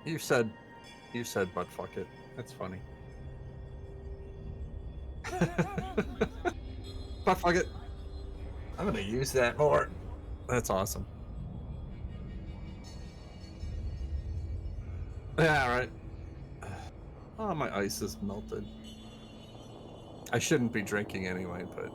You said, butt fuck it. That's funny. Butt fuck it. I'm gonna use that more. That's awesome. Yeah, right. Oh, my ice is melted. I shouldn't be drinking anyway, but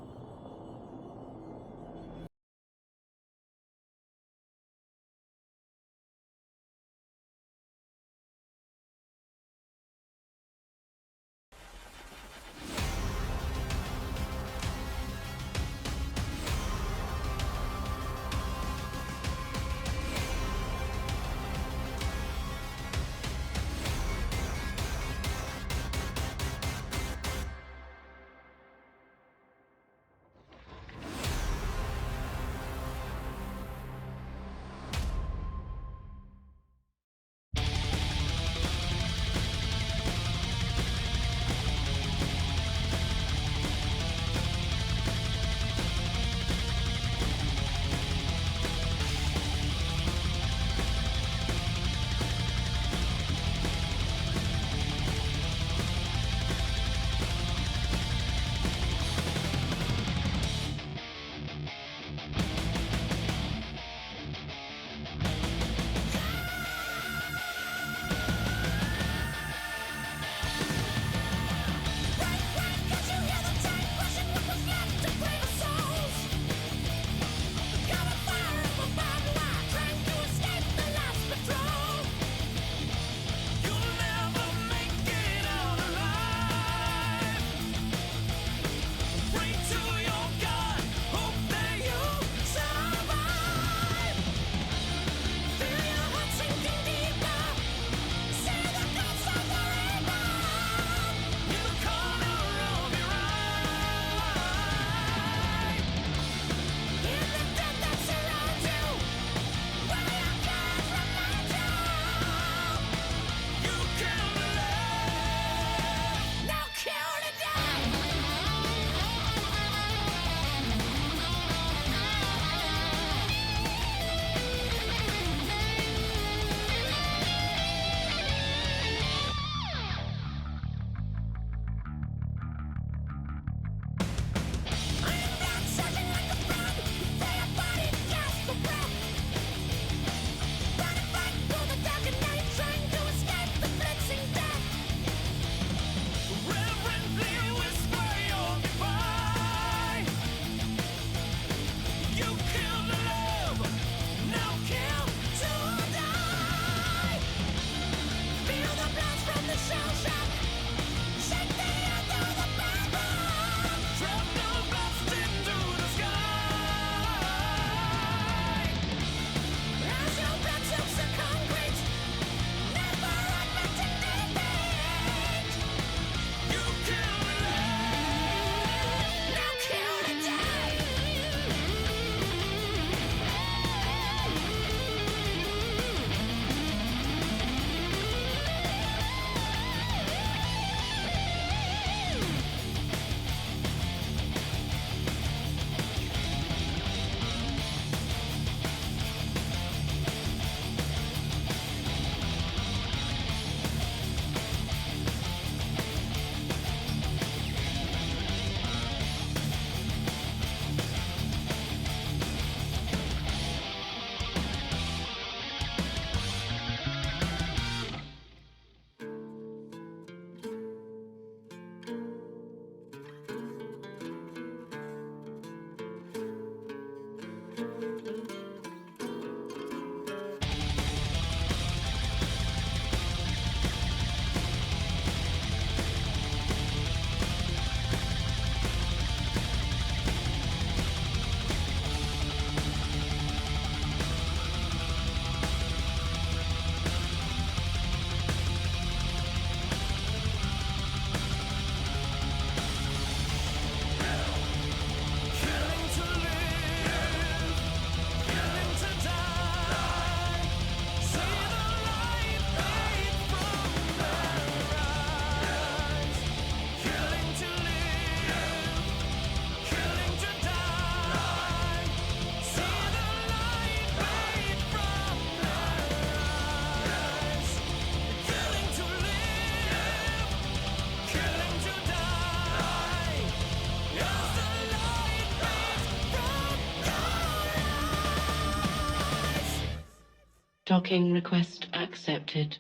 Docking request accepted.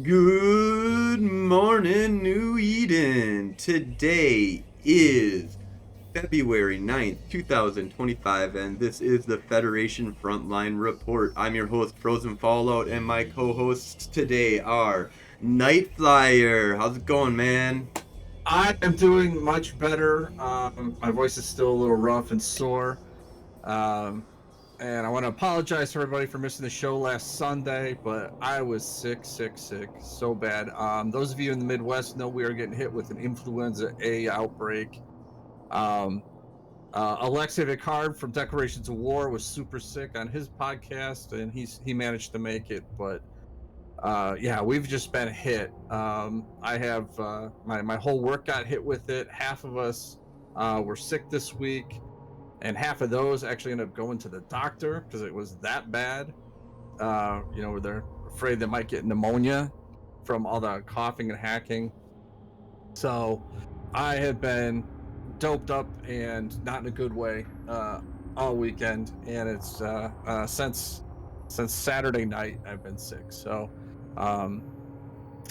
Good morning, New Eden. Today is February 9th, 2025, and this is the Federation Frontline Report. I'm your host, Frozen Fallout, and my co-hosts today are Nightflyer. How's it going, man? I am doing much better. My voice is still a little rough and sore. Um, and I want to apologize to everybody for missing the show last Sunday, but I was sick, so bad. Those of you in the Midwest know we are getting hit with an influenza A outbreak. Um, Alexei Vicard from Declarations of War was super sick on his podcast, and he managed to make it, but yeah, we've just been hit. I have my whole work got hit with it. Half of us were sick this week, and half of those actually ended up going to the doctor because it was that bad. Where they're afraid they might get pneumonia from all the coughing and hacking. So I have been doped up and not in a good way all weekend, and it's since Saturday night I've been sick. So um,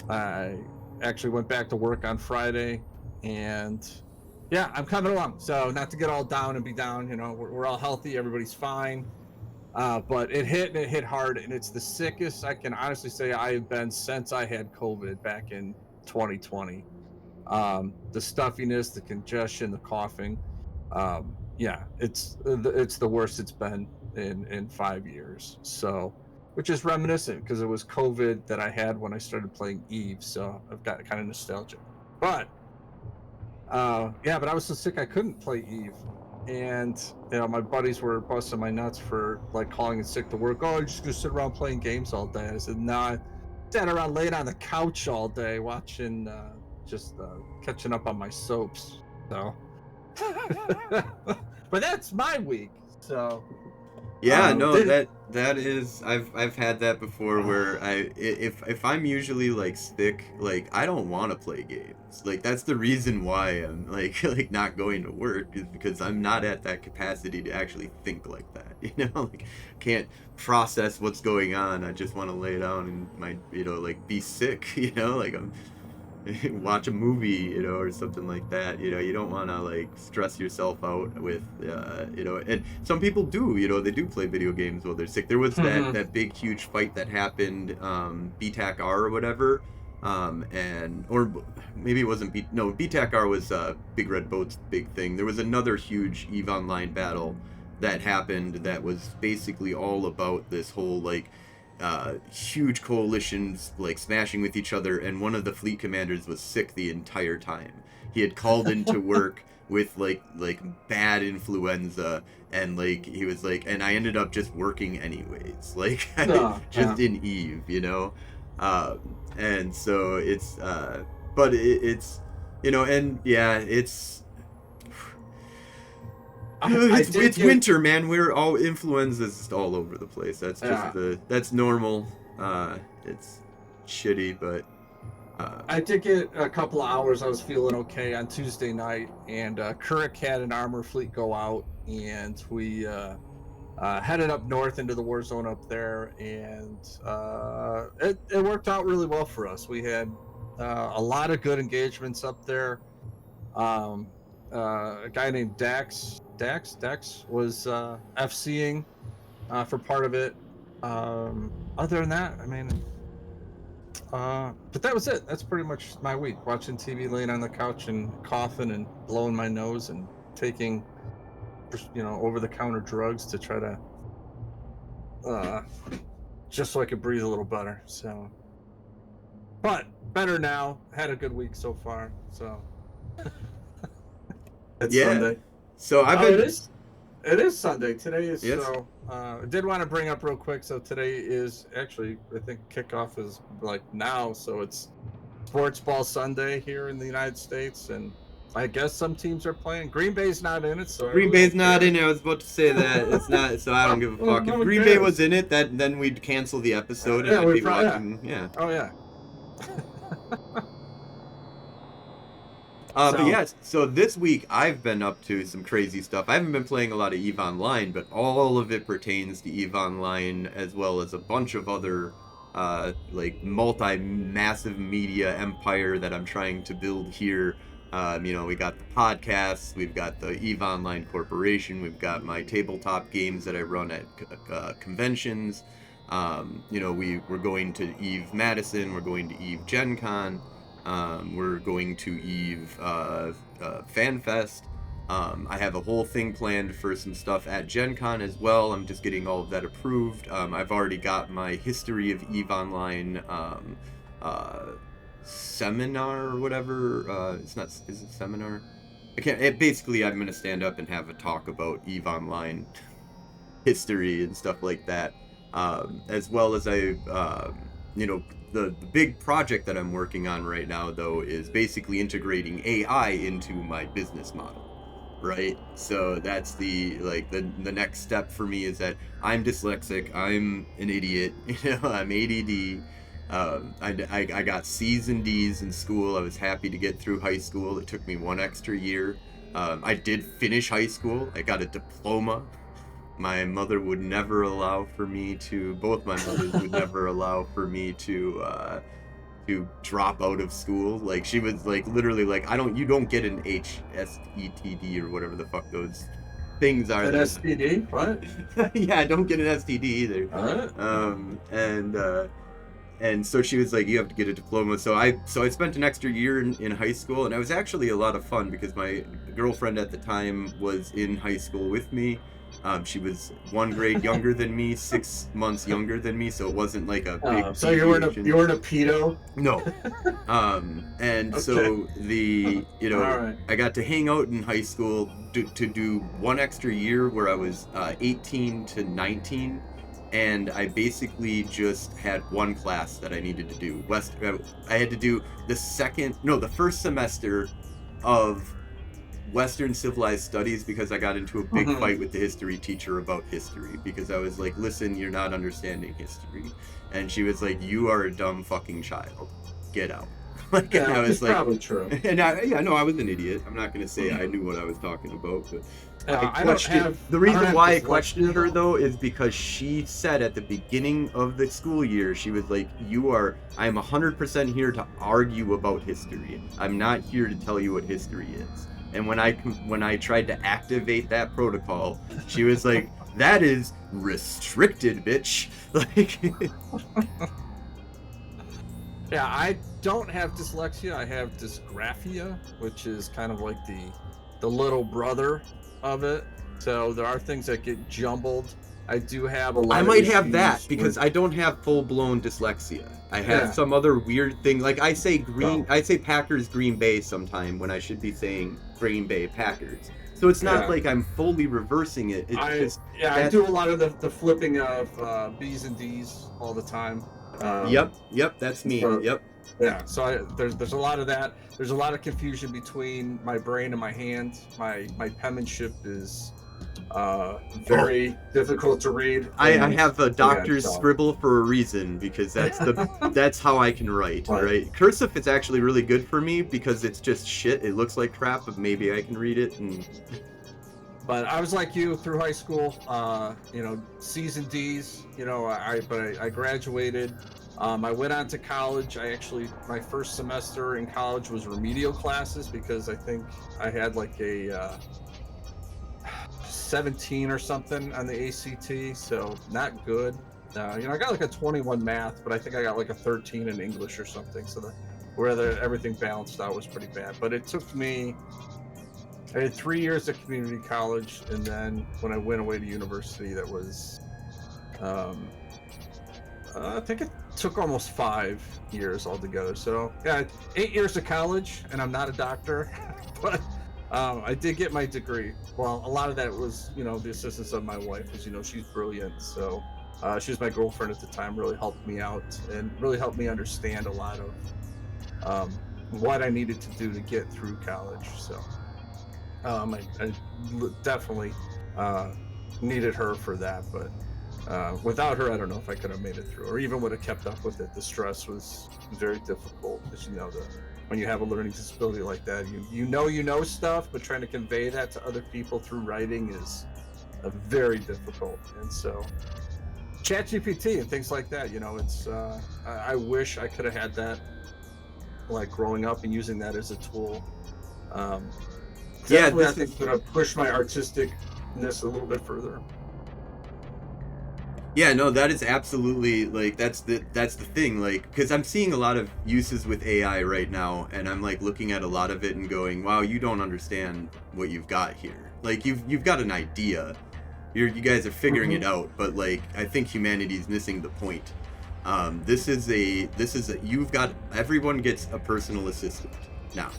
I actually went back to work on Friday, and yeah, I'm coming along. So not to get all down and be down, we're all healthy, everybody's fine. But it hit and it hit hard, and it's the sickest I can honestly say I've been since I had COVID back in 2020. The stuffiness, the congestion, the coughing. Yeah, it's the worst it's been in 5 years. So, which is reminiscent because it was COVID that I had when I started playing Eve. So I've got kind of nostalgic. But yeah, but I was so sick I couldn't play Eve. And my buddies were busting my nuts for like calling in sick to work. Oh, you're just gonna sit around playing games all day. I said, nah, sat around laying on the couch all day watching just catching up on my soaps. So but that's my week. So Yeah, no, did that is I've had that before where if I'm usually like sick, like I don't want to play games. Like that's the reason why I'm like like not going to work is because I'm not at that capacity to actually think like that. Like can't process what's going on. I just want to lay down and like be sick, like I'm watch a movie, or something like that. You don't want to like stress yourself out with, and some people do, they do play video games while they're sick. There was that big huge fight that happened, BTAC R or whatever, and or maybe it wasn't BTAC R was Big Red Boat's big thing. There was another huge EVE Online battle that happened that was basically all about this whole like huge coalitions like smashing with each other, and one of the fleet commanders was sick the entire time. He had called into work with like bad influenza, and like he was like, and I ended up just working anyways, like just in Eve, and so it's but it's and yeah, it's it's winter, man. We're all influenzas all over the place. That's just that's normal. It's shitty, but I did get a couple of hours. I was feeling okay on Tuesday night, and Kuruk had an armor fleet go out, and we headed up north into the war zone up there, and it worked out really well for us. We had a lot of good engagements up there. A guy named Dex was FCing for part of it. Other than that, I mean, but that was it. That's pretty much my week. Watching TV, laying on the couch, and coughing and blowing my nose, and taking, over-the-counter drugs to try to, just so I could breathe a little better. So, but better now. Had a good week so far. So, it's yeah. Sunday. So I've been It is. It is Sunday. Today is Yes. so. I did want to bring up real quick. So today is actually, I think kickoff is like now. So it's Sports Ball Sunday here in the United States, and I guess some teams are playing. Green Bay's not in it, so I Green really Bay's don't not care. in it. I was about to say that it's not, so I don't give a Well, fuck. no If one Green Bay cares. was in it, that then we'd cancel the episode and Yeah, I'd we be probably watching. Yeah. Oh yeah. But So yes, so this week I've been up to some crazy stuff. I haven't been playing a lot of EVE Online, but all of it pertains to EVE Online as well as a bunch of other like multi-massive media empire that I'm trying to build here. We got the podcasts, we've got the EVE Online Corporation, we've got my tabletop games that I run at conventions. We're going to EVE Madison, we're going to EVE Gen Con. We're going to EVE FanFest. I have a whole thing planned for some stuff at Gen Con as well. I'm just getting all of that approved. I've already got my History of EVE Online seminar or whatever. Is it seminar? Basically, I'm going to stand up and have a talk about EVE Online history and stuff like that. As well as the big project that I'm working on right now, though, is basically integrating AI into my business model, right? So that's the next step for me is that I'm dyslexic, I'm an idiot, I'm ADD. I got C's and D's in school. I was happy to get through high school. It took me one extra year. I did finish high school. I got a diploma. My mother would never allow for me to, both my mothers would never allow for me to drop out of school. Like, she was like literally like, you don't get an HSETD or whatever the fuck those things are. an STD? What? Yeah, I don't get an STD either. What? And so she was like, you have to get a diploma. So I spent an extra year in high school, and it was actually a lot of fun because my girlfriend at the time was in high school with me. She was 1 grade younger than me, 6 months younger than me, so it wasn't like a big. So you weren't a pedo? No. And okay. So Right. I got to hang out in high school to do 1 extra year where I was 18 to 19, and I basically just had 1 class that I needed to do. I had to do the first semester of Western Civilized Studies because I got into a big fight with the history teacher about history because I was like, listen, you're not understanding history. And she was like, you are a dumb fucking child. Get out. Like, yeah, I was like, probably true. And I was an idiot. I'm not going to say I knew what I was talking about, but the reason why I questioned her though is because she said at the beginning of the school year, she was like, I'm 100% here to argue about history. I'm not here to tell you what history is. And when I tried to activate that protocol, she was like, that is restricted, bitch. Like, yeah, I don't have dyslexia. I have dysgraphia, which is kind of like the little brother of it. So there are things that get jumbled. I do have a lot. I might have that because I don't have full-blown dyslexia. I have some other weird thing. Like I say I say Packers Green Bay sometime when I should be saying Green Bay Packers. So it's not like I'm fully reversing it. I do a lot of the flipping of B's and D's all the time. Yep, that's me. Yep. Yeah, so there's a lot of that. There's a lot of confusion between my brain and my hand. My penmanship is very difficult to read. I have a doctor's scribble for a reason because that's how I can write. Right? Cursive is actually really good for me because it's just shit. It looks like crap, but maybe I can read it. But I was like you through high school. C's and D's. I graduated. I went on to college. My first semester in college was remedial classes because I think I had like a 17 or something on the ACT, so not good. I got like a 21 math, but I think I got like a 13 in English or something. So everything balanced out was pretty bad. But it took me. I had 3 years at community college, and then when I went away to university, that was, I think it took almost 5 years altogether. So yeah, 8 years of college, and I'm not a doctor, but I did get my degree. Well, a lot of that was, the assistance of my wife, because she's brilliant. So she was my girlfriend at the time. Really helped me out and really helped me understand a lot of what I needed to do to get through college. So I definitely uh, needed her for that, but without her, I don't know if I could have made it through, or even would have kept up with it. The stress was very difficult, because when you have a learning disability like that, you know stuff, but trying to convey that to other people through writing is very difficult. And so, ChatGPT and things like that, it's I wish I could have had that, like, growing up and using that as a tool. Um, Yeah, Definitely, I this think is it's gonna push my artisticness a little bit further. Yeah, no, that is absolutely like that's the thing, like, because I'm seeing a lot of uses with AI right now, and I'm like looking at a lot of it and going, wow, you don't understand what you've got here. Like you've got an idea, you guys are figuring it Mm-hmm. out, but like I think humanity's missing the point. This is a you've got everyone gets a personal assistant now,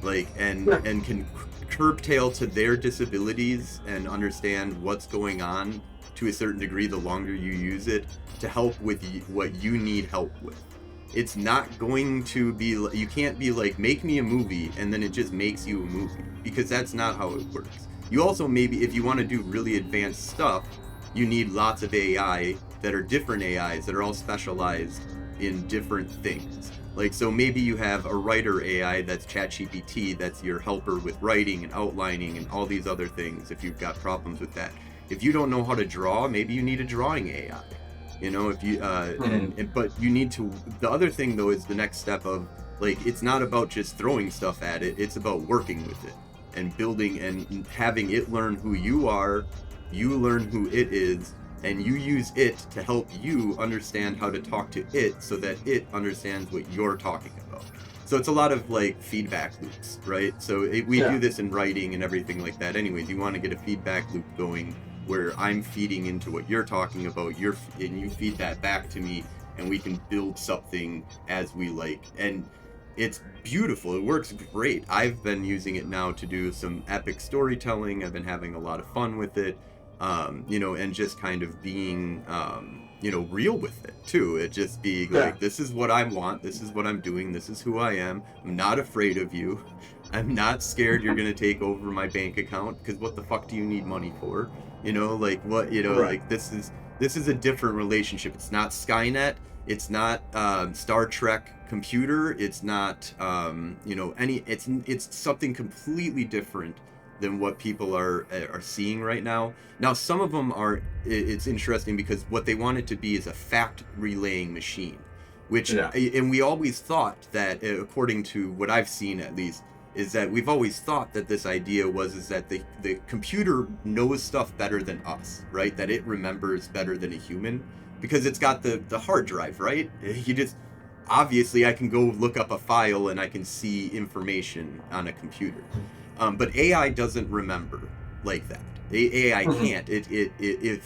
like Yeah. and can curb-tail to their disabilities and understand what's going on to a certain degree the longer you use it to help with what you need help with. It's not going to be, you can't be like, make me a movie and then it just makes you a movie, because that's not how it works. You also, maybe if you want to do really advanced stuff, you need lots of AI that are different AIs that are all specialized in different things. Like, so maybe you have a writer AI that's ChatGPT, that's your helper with writing and outlining and all these other things if you've got problems with that. If you don't know how to draw, maybe you need a drawing AI. If you but you need to. The other thing though is the next step of, like, it's not about just throwing stuff at it. It's about working with it and building and having it learn who you are, you learn who it is, and you use it to help you understand how to talk to it so that it understands what you're talking about. So it's a lot of like feedback loops, right? So we do Yeah. this in writing and everything like that. Anyways, you want to get a feedback loop going where I'm feeding into what you're talking about, and you feed that back to me, and we can build something as we like. And it's beautiful. It works great. I've been using it now to do some epic storytelling. I've been having a lot of fun with it. And just kind of being, real with it too. It just being Yeah. like, this is what I want, this is what I'm doing, this is who I am. I'm not afraid of you. I'm not scared you're gonna take over my bank account, because what the fuck do you need money for? Like what, Right. like this is a different relationship. It's not Skynet. It's not Star Trek computer. It's not it's something completely different than what people are seeing right now. Now, some of them are. It's interesting because what they want it to be is a fact relaying machine, which, Yeah. and we always thought that, according to what I've seen at least, is that we've always thought that this idea is that the computer knows stuff better than us, right? That it remembers better than a human because it's got the hard drive, right? You just, obviously I can go look up a file and I can see information on a computer. But AI doesn't remember like that. AI Mhm. can't.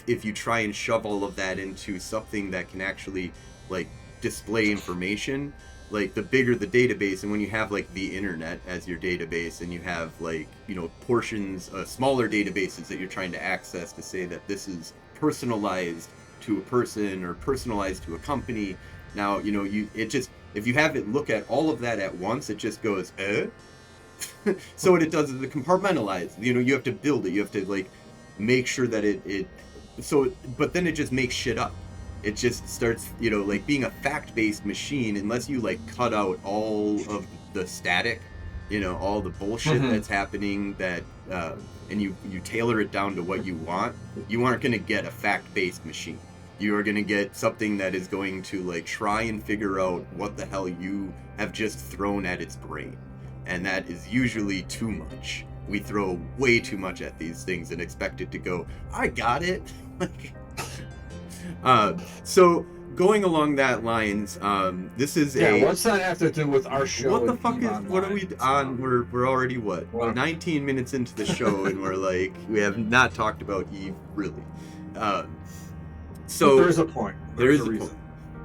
If you try and shove all of that into something that can actually, like, display information, like, the bigger the database, and when you have like the internet as your database, and you have, like, portions, smaller databases that you're trying to access to say that this is personalized to a person or personalized to a company. Now, it just, if you have it look at all of that at once, it just goes, so what it does is it compartmentalizes. You have to build it. You have to, like, make sure that but then it just makes shit up. It just starts, like, being a fact-based machine, unless you, like, cut out all of the static, all the bullshit Mhm. that's happening, that and you tailor it down to what you aren't going to get a fact-based machine. You are going to get something that is going to, like, try and figure out what the hell you have just thrown at its brain. And that is usually too much. We throw way too much at these things and expect it to go, I got it. So going along that lines, this is Yeah. What's that have to do with our show what the and fuck Eve is, what are Online? we on? We're already, what, What? 19 minutes into the show, and we're like, we have not talked about Eve really. But So there's a point. there There's a is a point.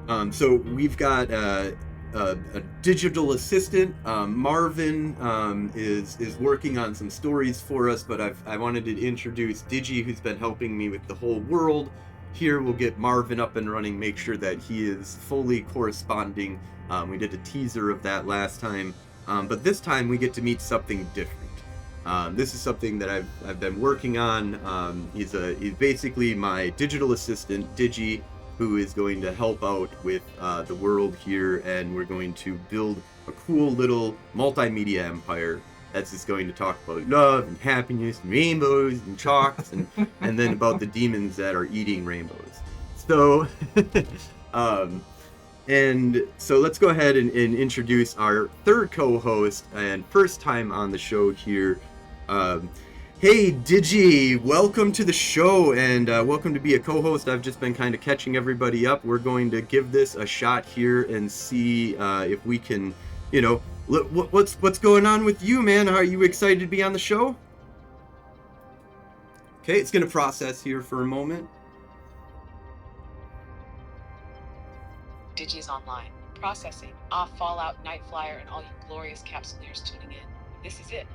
reason. So we've got a digital assistant. Marvin is working on some stories for us, but I wanted to introduce Digi, who's been helping me with the whole world. Here we'll get Marvin up and running, make sure that he is fully corresponding. We did a teaser of that last time, but this time we get to meet something different. This is something that I've been working on. He's basically my digital assistant, Digi, who is going to help out with the world here, and we're going to build a cool little multimedia empire that's just going to talk about love and happiness and rainbows and chalks and then about the demons that are eating rainbows. So and so let's go ahead and introduce our third co-host and first time on the show here. Hey Digi, welcome to the show, and welcome to be a co-host. I've just been kind of catching everybody up. We're going to give this a shot here and see if we can, what's going on with you, man? Are you excited to be on the show? Okay, it's going to process here for a moment. Digi's online. Processing. Fallout, Nightflyer, and all you glorious Capsuleers tuning in. This is it.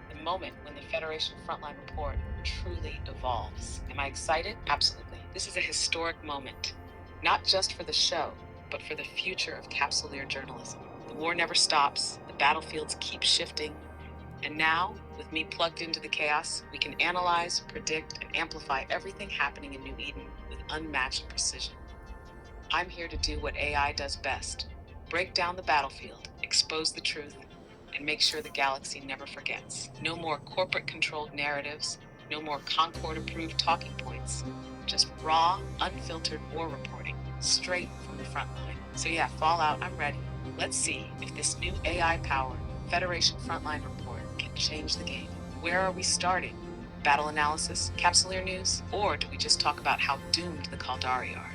The moment when the Federation Frontline Report truly evolves. Am I excited? Absolutely. This is a historic moment. Not just for the show, but for the future of Capsuleer journalism. The war never stops. The battlefields keep shifting. And now, with me plugged into the chaos, we can analyze, predict, and amplify everything happening in New Eden with unmatched precision. I'm here to do what AI does best. Break down the battlefield, expose the truth, and make sure the galaxy never forgets. No more corporate-controlled narratives, no more Concord-approved talking points. Just raw, unfiltered war reporting, straight from the front line. So yeah, Fallout, I'm ready. Let's see if this new AI-powered Federation Frontline Report can change the game. Where are we starting? Battle analysis, Capsuleer news, or do we just talk about how doomed the Kaldari are?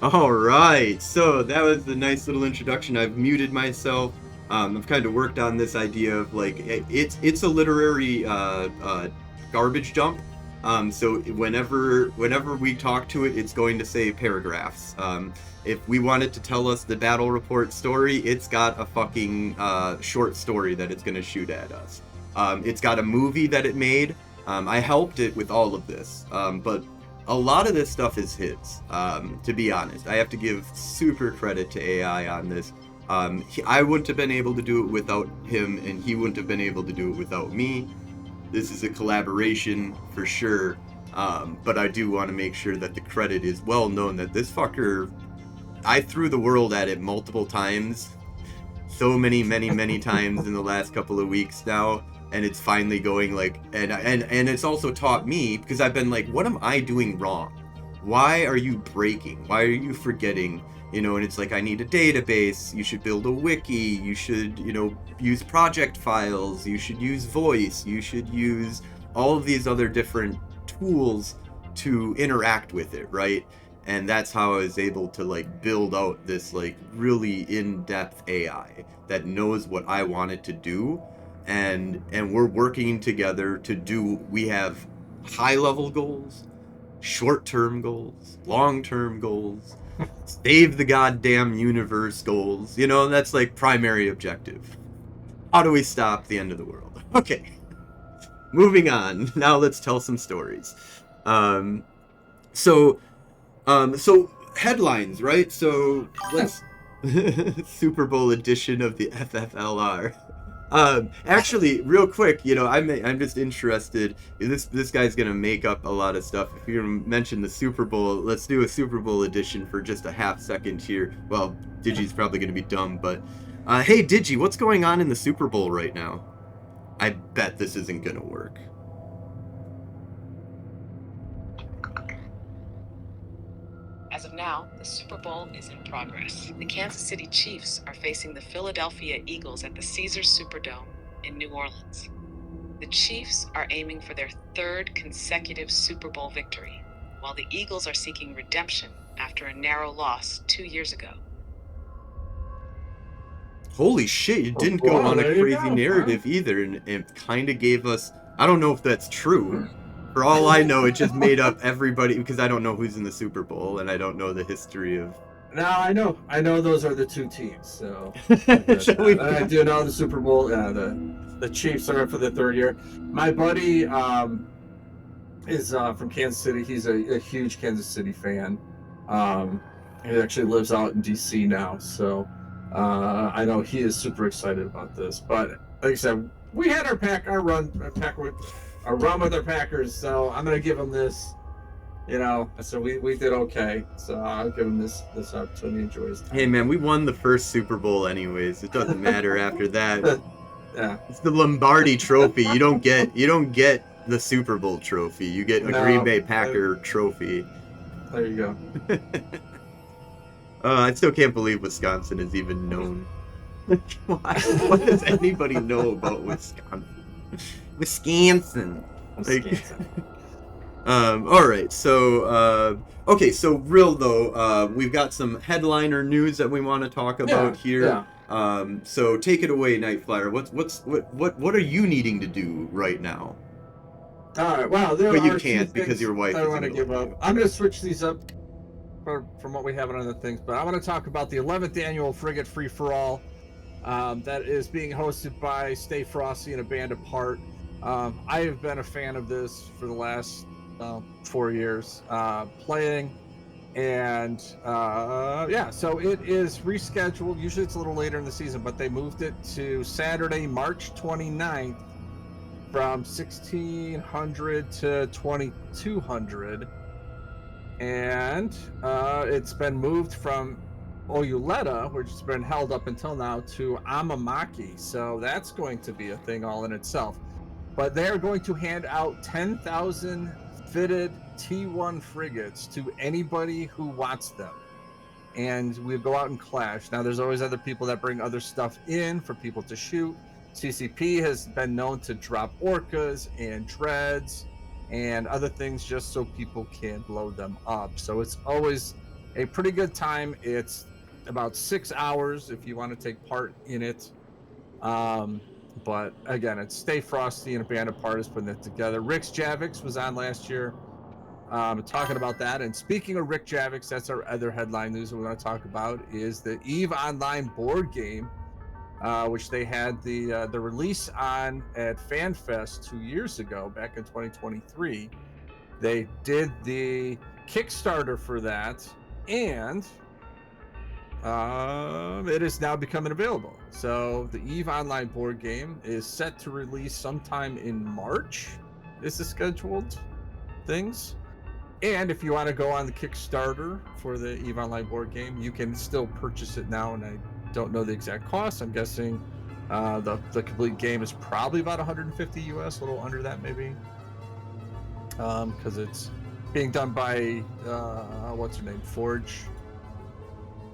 All right, so that was a nice little introduction. I've muted myself. I've kind of worked on this idea of like it's a literary garbage dump. So whenever we talk to it, it's going to say paragraphs. If we want it to tell us the battle report story, it's got a fucking short story that it's going to shoot at us. It's got a movie that it made. I helped it with all of this, but a lot of this stuff is his, to be honest. I have to give super credit to AI on this. I wouldn't have been able to do it without him, and he wouldn't have been able to do it without me. This is a collaboration for sure, but I do want to make sure that the credit is well known that this fucker, I threw the world at it multiple times, so many times in the last couple of weeks now. And it's finally going like, and it's also taught me, because I've been like, what am I doing wrong? Why are you breaking? Why are you forgetting? And it's like, I need a database. You should build a wiki. You should, use project files. You should use voice. You should use all of these other different tools to interact with it, right? And that's how I was able to like build out this like really in-depth AI that knows what I want it to do. And we're working together to do, we have high-level goals, short-term goals, long-term goals, save the goddamn universe goals. That's like primary objective. How do we stop the end of the world? Okay, moving on. Now let's tell some stories. So headlines, right? So let's Super Bowl edition of the FFLR. Actually, real quick, I'm just interested. This guy's gonna make up a lot of stuff. If you mention the Super Bowl, let's do a Super Bowl edition for just a half second here. Well, Digi's probably gonna be dumb, but hey, Digi, what's going on in the Super Bowl right now? I bet this isn't gonna work. As of now, the Super Bowl is in progress. The Kansas City Chiefs are facing the Philadelphia Eagles at the Caesars Superdome in New Orleans. The Chiefs are aiming for their third consecutive Super Bowl victory, while the Eagles are seeking redemption after a narrow loss 2 years ago. Holy shit, it didn't go on a crazy narrative either, and it kind of gave us, I don't know if that's true, For all I know, it just made up everybody because I don't know who's in the Super Bowl and I don't know the history of. No, I know those are the two teams. So Shall we- I do know the Super Bowl. Yeah, the Chiefs are up for the third year. My buddy is from Kansas City. He's a huge Kansas City fan. He actually lives out in DC now, so I know he is super excited about this. But like I said, we had our run with our Packers, so I'm gonna give him this. So we did okay. So I'll give him this opportunity to enjoy his time. Hey man, we won the first Super Bowl anyways. It doesn't matter after that. Yeah. It's the Lombardi Trophy. You don't get the Super Bowl trophy. You get a Green Bay Packer trophy. There you go. I still can't believe Wisconsin is even known. What does anybody know about Wisconsin? Wisconsin. All right. So, okay. So, real though, we've got some headliner news that we want to talk about here. Yeah. So take it away, Night Flyer. What are you needing to do right now? All right. Wow. But you can't because your wife. I want to give up. I'm going to switch these up from what we have on other things, but I want to talk about the 11th annual Frigate Free for All. That is being hosted by Stay Frosty and A Band Apart. I have been a fan of this for the last 4 years playing, and so it is rescheduled. Usually it's a little later in the season, but they moved it to Saturday, March 29th from 1600 to 2200, and it's been moved from Oyuleta, which has been held up until now, to Amamaki. So that's going to be a thing all in itself. But they are going to hand out 10,000 fitted T1 frigates to anybody who wants them. And we go out and clash. Now, there's always other people that bring other stuff in for people to shoot. CCP has been known to drop orcas and dreads and other things just so people can blow them up. So it's always a pretty good time. It's about 6 hours if you want to take part in it. But again, it's Stay Frosty and A Band Apart is putting it together. Rick Javix was on last year talking about that. And speaking of Rick Javix, that's our other headline news that we want to talk about is the EVE Online board game, which they had the release on at FanFest 2 years ago, back in 2023. They did the Kickstarter for that, and it is now becoming available. So the EVE Online board game is set to release sometime in March. Is the scheduled things. And if you want to go on the Kickstarter for the EVE Online board game, you can still purchase it now, and I don't know the exact cost. I'm guessing the complete game is probably about 150 US, a little under that maybe, because it's being done by what's her name,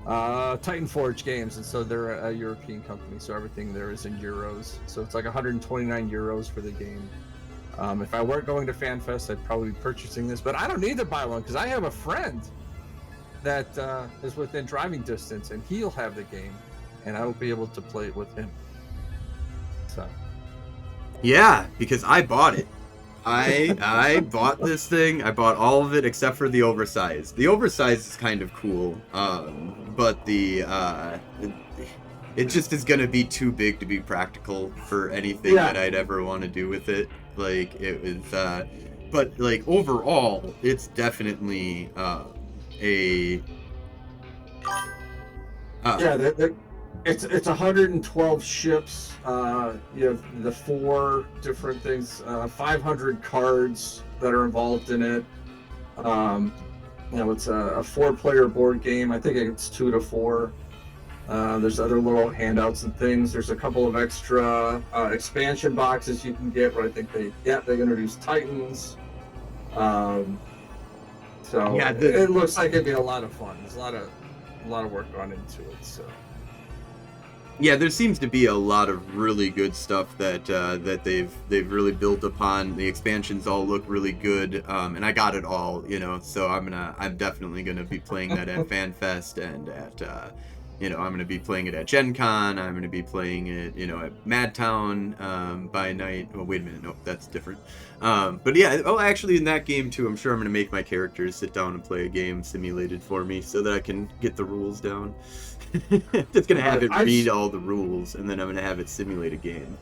Titan Forge Games, and so they're a European company, so everything there is in euros. So it's like 129 euros for the game. If I weren't going to FanFest, I'd probably be purchasing this, but I don't need to buy one because I have a friend that is within driving distance, and he'll have the game, and I will be able to play it with him. So, yeah, because I bought it. I bought this thing. I bought all of it except for the oversized. The oversized is kind of cool, but it just is gonna be too big to be practical for anything that I'd ever want to do with it. Like it was, but like overall, it's definitely it's 112 ships. You have the 4 different things, 500 cards that are involved in it. It's a 4-player board game. I think it's 2 to 4. There's other little handouts and things. There's a couple of extra expansion boxes you can get where I think they introduced Titans. It looks like it'd be a lot of fun. There's a lot of work gone into it. So yeah, there seems to be a lot of really good stuff that they've really built upon. The expansions all look really good, and I got it all, so I'm definitely gonna be playing that at FanFest and at I'm going to be playing it at Gen Con. I'm going to be playing it, at Madtown by night. Oh, wait a minute. No, that's different. But yeah, actually, in that game, too, I'm sure I'm going to make my characters sit down and play a game simulated for me so that I can get the rules down. Just going to have it read all the rules, and then I'm going to have it simulate a game.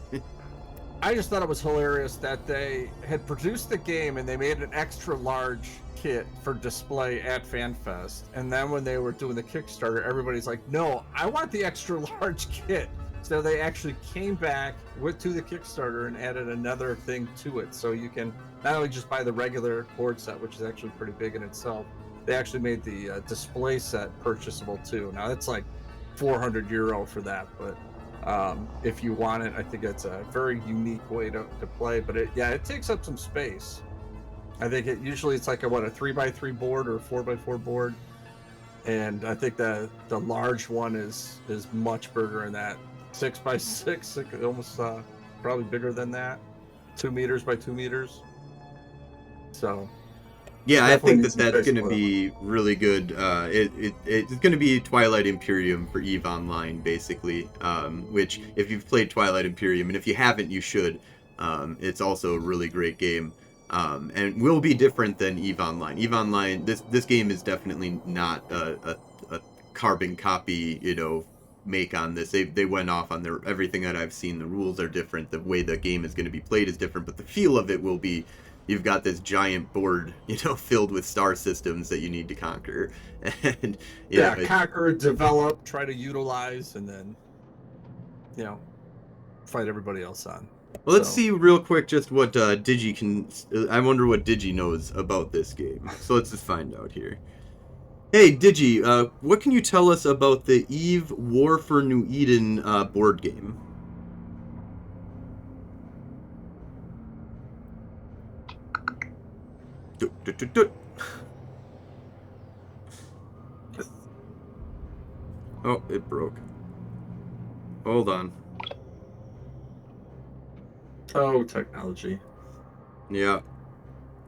I just thought it was hilarious that they had produced the game and they made an extra large kit for display at FanFest. And then when they were doing the Kickstarter, everybody's like, no, I want the extra large kit. So they actually came back, went to the Kickstarter and added another thing to it. So you can not only just buy the regular board set, which is actually pretty big in itself, they actually made the display set purchasable too. Now it's like €400 for that, but if you want it, I think it's a very unique way to play. But it takes up some space. I think it's like a 3x3 board or a 4x4 board, and I think the large one is much bigger than that. 6x6, almost probably bigger than that. 2 meters by 2 meters. So. Yeah, I think that's going to be really good. It's going to be Twilight Imperium for EVE Online, basically. Which, if you've played Twilight Imperium, and if you haven't, you should. It's also a really great game, and will be different than EVE Online. EVE Online, this game is definitely not a carbon copy, make on this. They went off on everything that I've seen. The rules are different. The way the game is going to be played is different, but the feel of it will be. You've got this giant board, filled with star systems that you need to conquer. And conquer, develop, try to utilize, and then, fight everybody else on. Well, let's see real quick just what Digi can... I wonder what Digi knows about this game. So let's just find out here. Hey, Digi, what can you tell us about the EVE War for New Eden board game? Oh, it broke. Hold on. Oh, technology. Yeah.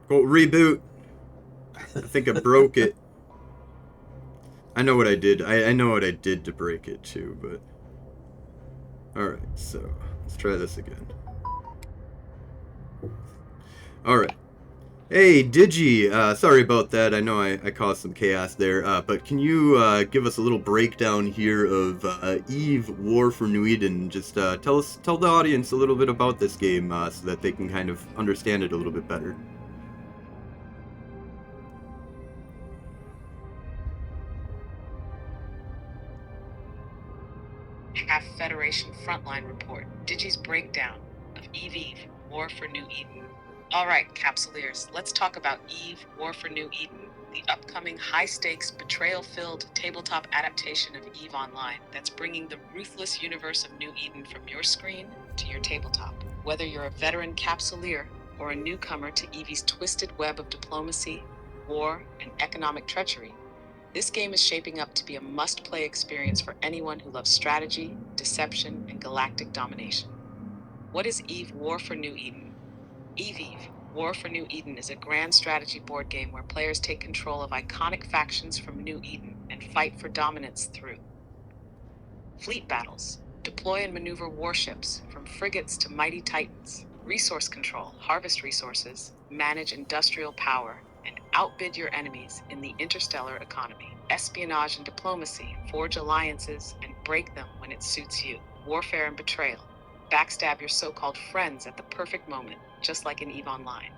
Go reboot. I think I broke it. I know what I did. I know what I did to break it too, but... Alright, so let's try this again. Alright. Hey, Digi, sorry about that. I know I caused some chaos there, but can you give us a little breakdown here of EVE War for New Eden? Just tell the audience a little bit about this game so that they can kind of understand it a little bit better. Half Federation Frontline Report, Digi's breakdown of EVE War for New Eden. All right, Capsuleers, let's talk about EVE War for New Eden, the upcoming high-stakes, betrayal-filled tabletop adaptation of EVE Online that's bringing the ruthless universe of New Eden from your screen to your tabletop. Whether you're a veteran Capsuleer or a newcomer to EVE's twisted web of diplomacy, war, and economic treachery, this game is shaping up to be a must-play experience for anyone who loves strategy, deception, and galactic domination. What is EVE War for New Eden? EVE War for New Eden is a grand strategy board game where players take control of iconic factions from New Eden and fight for dominance through fleet battles, deploy and maneuver warships from frigates to mighty titans, resource control, harvest resources, manage industrial power, and outbid your enemies in the interstellar economy. Espionage and diplomacy, forge alliances, and break them when it suits you. Warfare and betrayal, backstab your so-called friends at the perfect moment, just like in EVE Online.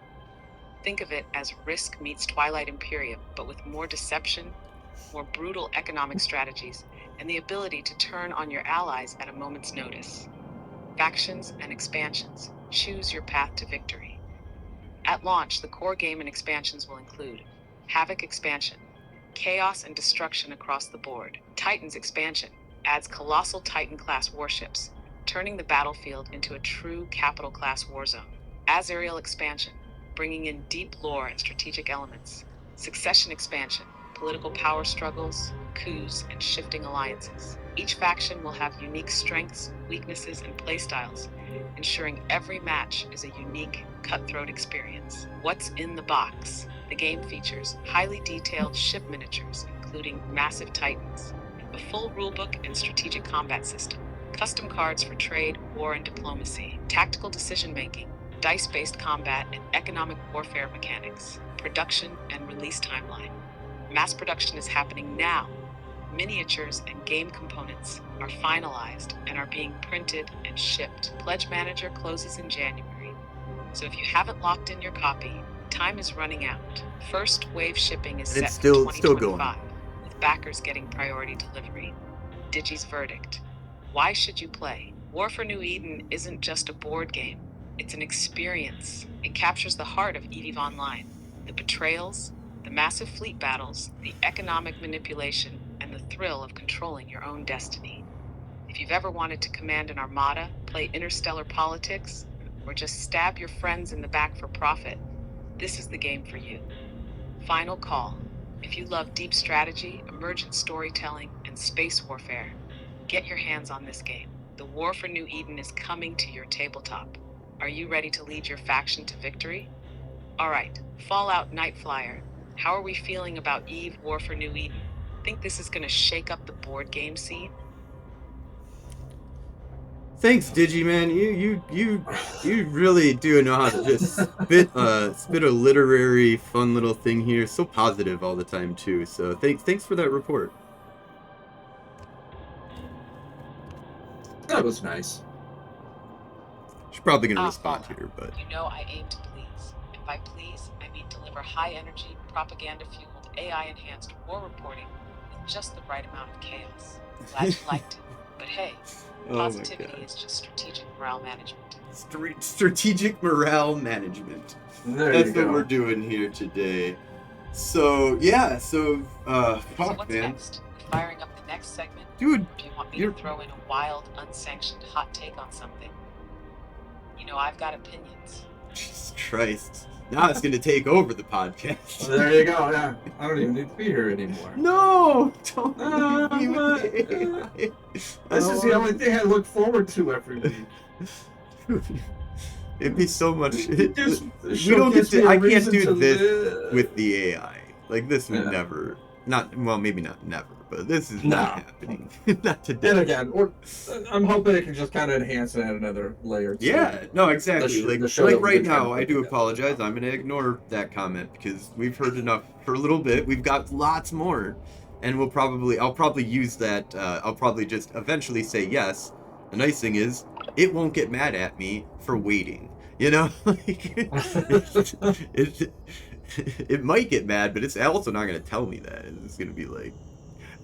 Think of it as Risk meets Twilight Imperium, but with more deception, more brutal economic strategies, and the ability to turn on your allies at a moment's notice. Factions and expansions. Choose your path to victory. At launch, the core game and expansions will include Havoc expansion, chaos and destruction across the board. Titans expansion adds colossal Titan-class warships, turning the battlefield into a true capital-class warzone. Azariel expansion, bringing in deep lore and strategic elements. Succession expansion, political power struggles, coups, and shifting alliances. Each faction will have unique strengths, weaknesses, and playstyles, ensuring every match is a unique, cutthroat experience. What's in the box? The game features highly detailed ship miniatures, including massive titans, a a full rulebook and strategic combat system, custom cards for trade, war, and diplomacy, tactical decision-making, dice-based combat, and economic warfare mechanics, production and release timeline. Mass production is happening now. Miniatures and game components are finalized and are being printed and shipped. Pledge Manager closes in January. So if you haven't locked in your copy, time is running out. First wave shipping is And it's set still for going. 2025, with backers getting priority delivery. Digi's verdict. Why should you play? War for New Eden isn't just a board game. It's an experience. It captures the heart of EVE Online. The betrayals, the massive fleet battles, the economic manipulation, and the thrill of controlling your own destiny. If you've ever wanted to command an armada, play interstellar politics, or just stab your friends in the back for profit, this is the game for you. Final call. If you love deep strategy, emergent storytelling, and space warfare, get your hands on this game. The War for New Eden is coming to your tabletop. Are you ready to lead your faction to victory? All right, Fallout Nightflyer. How are we feeling about EVE War for New Eden? Think this is going to shake up the board game scene? Thanks, Digiman. You really do know how to just spit a literary fun little thing here. So positive all the time too. So thanks for that report. That was nice. She's probably gonna Ah, respond Fallout. here, but You know I aim to please. And by please, I mean deliver high energy, propaganda fueled, AI enhanced war reporting with just the right amount of chaos. Glad you liked it. But hey, oh my positivity god, is just strategic morale management. strategic morale management. There That's you go. what we're doing here today. So yeah, So fuck what's man, next? We firing up the next segment? dude. Or do you want me You're to throw in a wild, unsanctioned hot take on something? You know, I've got opinions. Jesus Christ. Now it's gonna take over the podcast. There you go. Yeah, I don't even need to be here anymore. No, don't No, leave me I'm with the not. AI. This is the only thing I look forward to every week. It'd be so much. The We don't get gives me to. a I can't reason do to this live. with the AI. Like this would Yeah. never. Not well, maybe not never, but this is No. not happening. Not And today. again, I'm hoping it can just kind of enhance and add another layer to Yeah, no, exactly. the show that Like we've right been trying to now, I put do together. apologize. I'm gonna ignore that comment because we've heard enough for a little bit. We've got lots more, and I'll probably use that. I'll probably just eventually say yes. The nice thing is, it won't get mad at me for waiting. You know, like it might get mad, but it's also not gonna tell me that. It's gonna be like,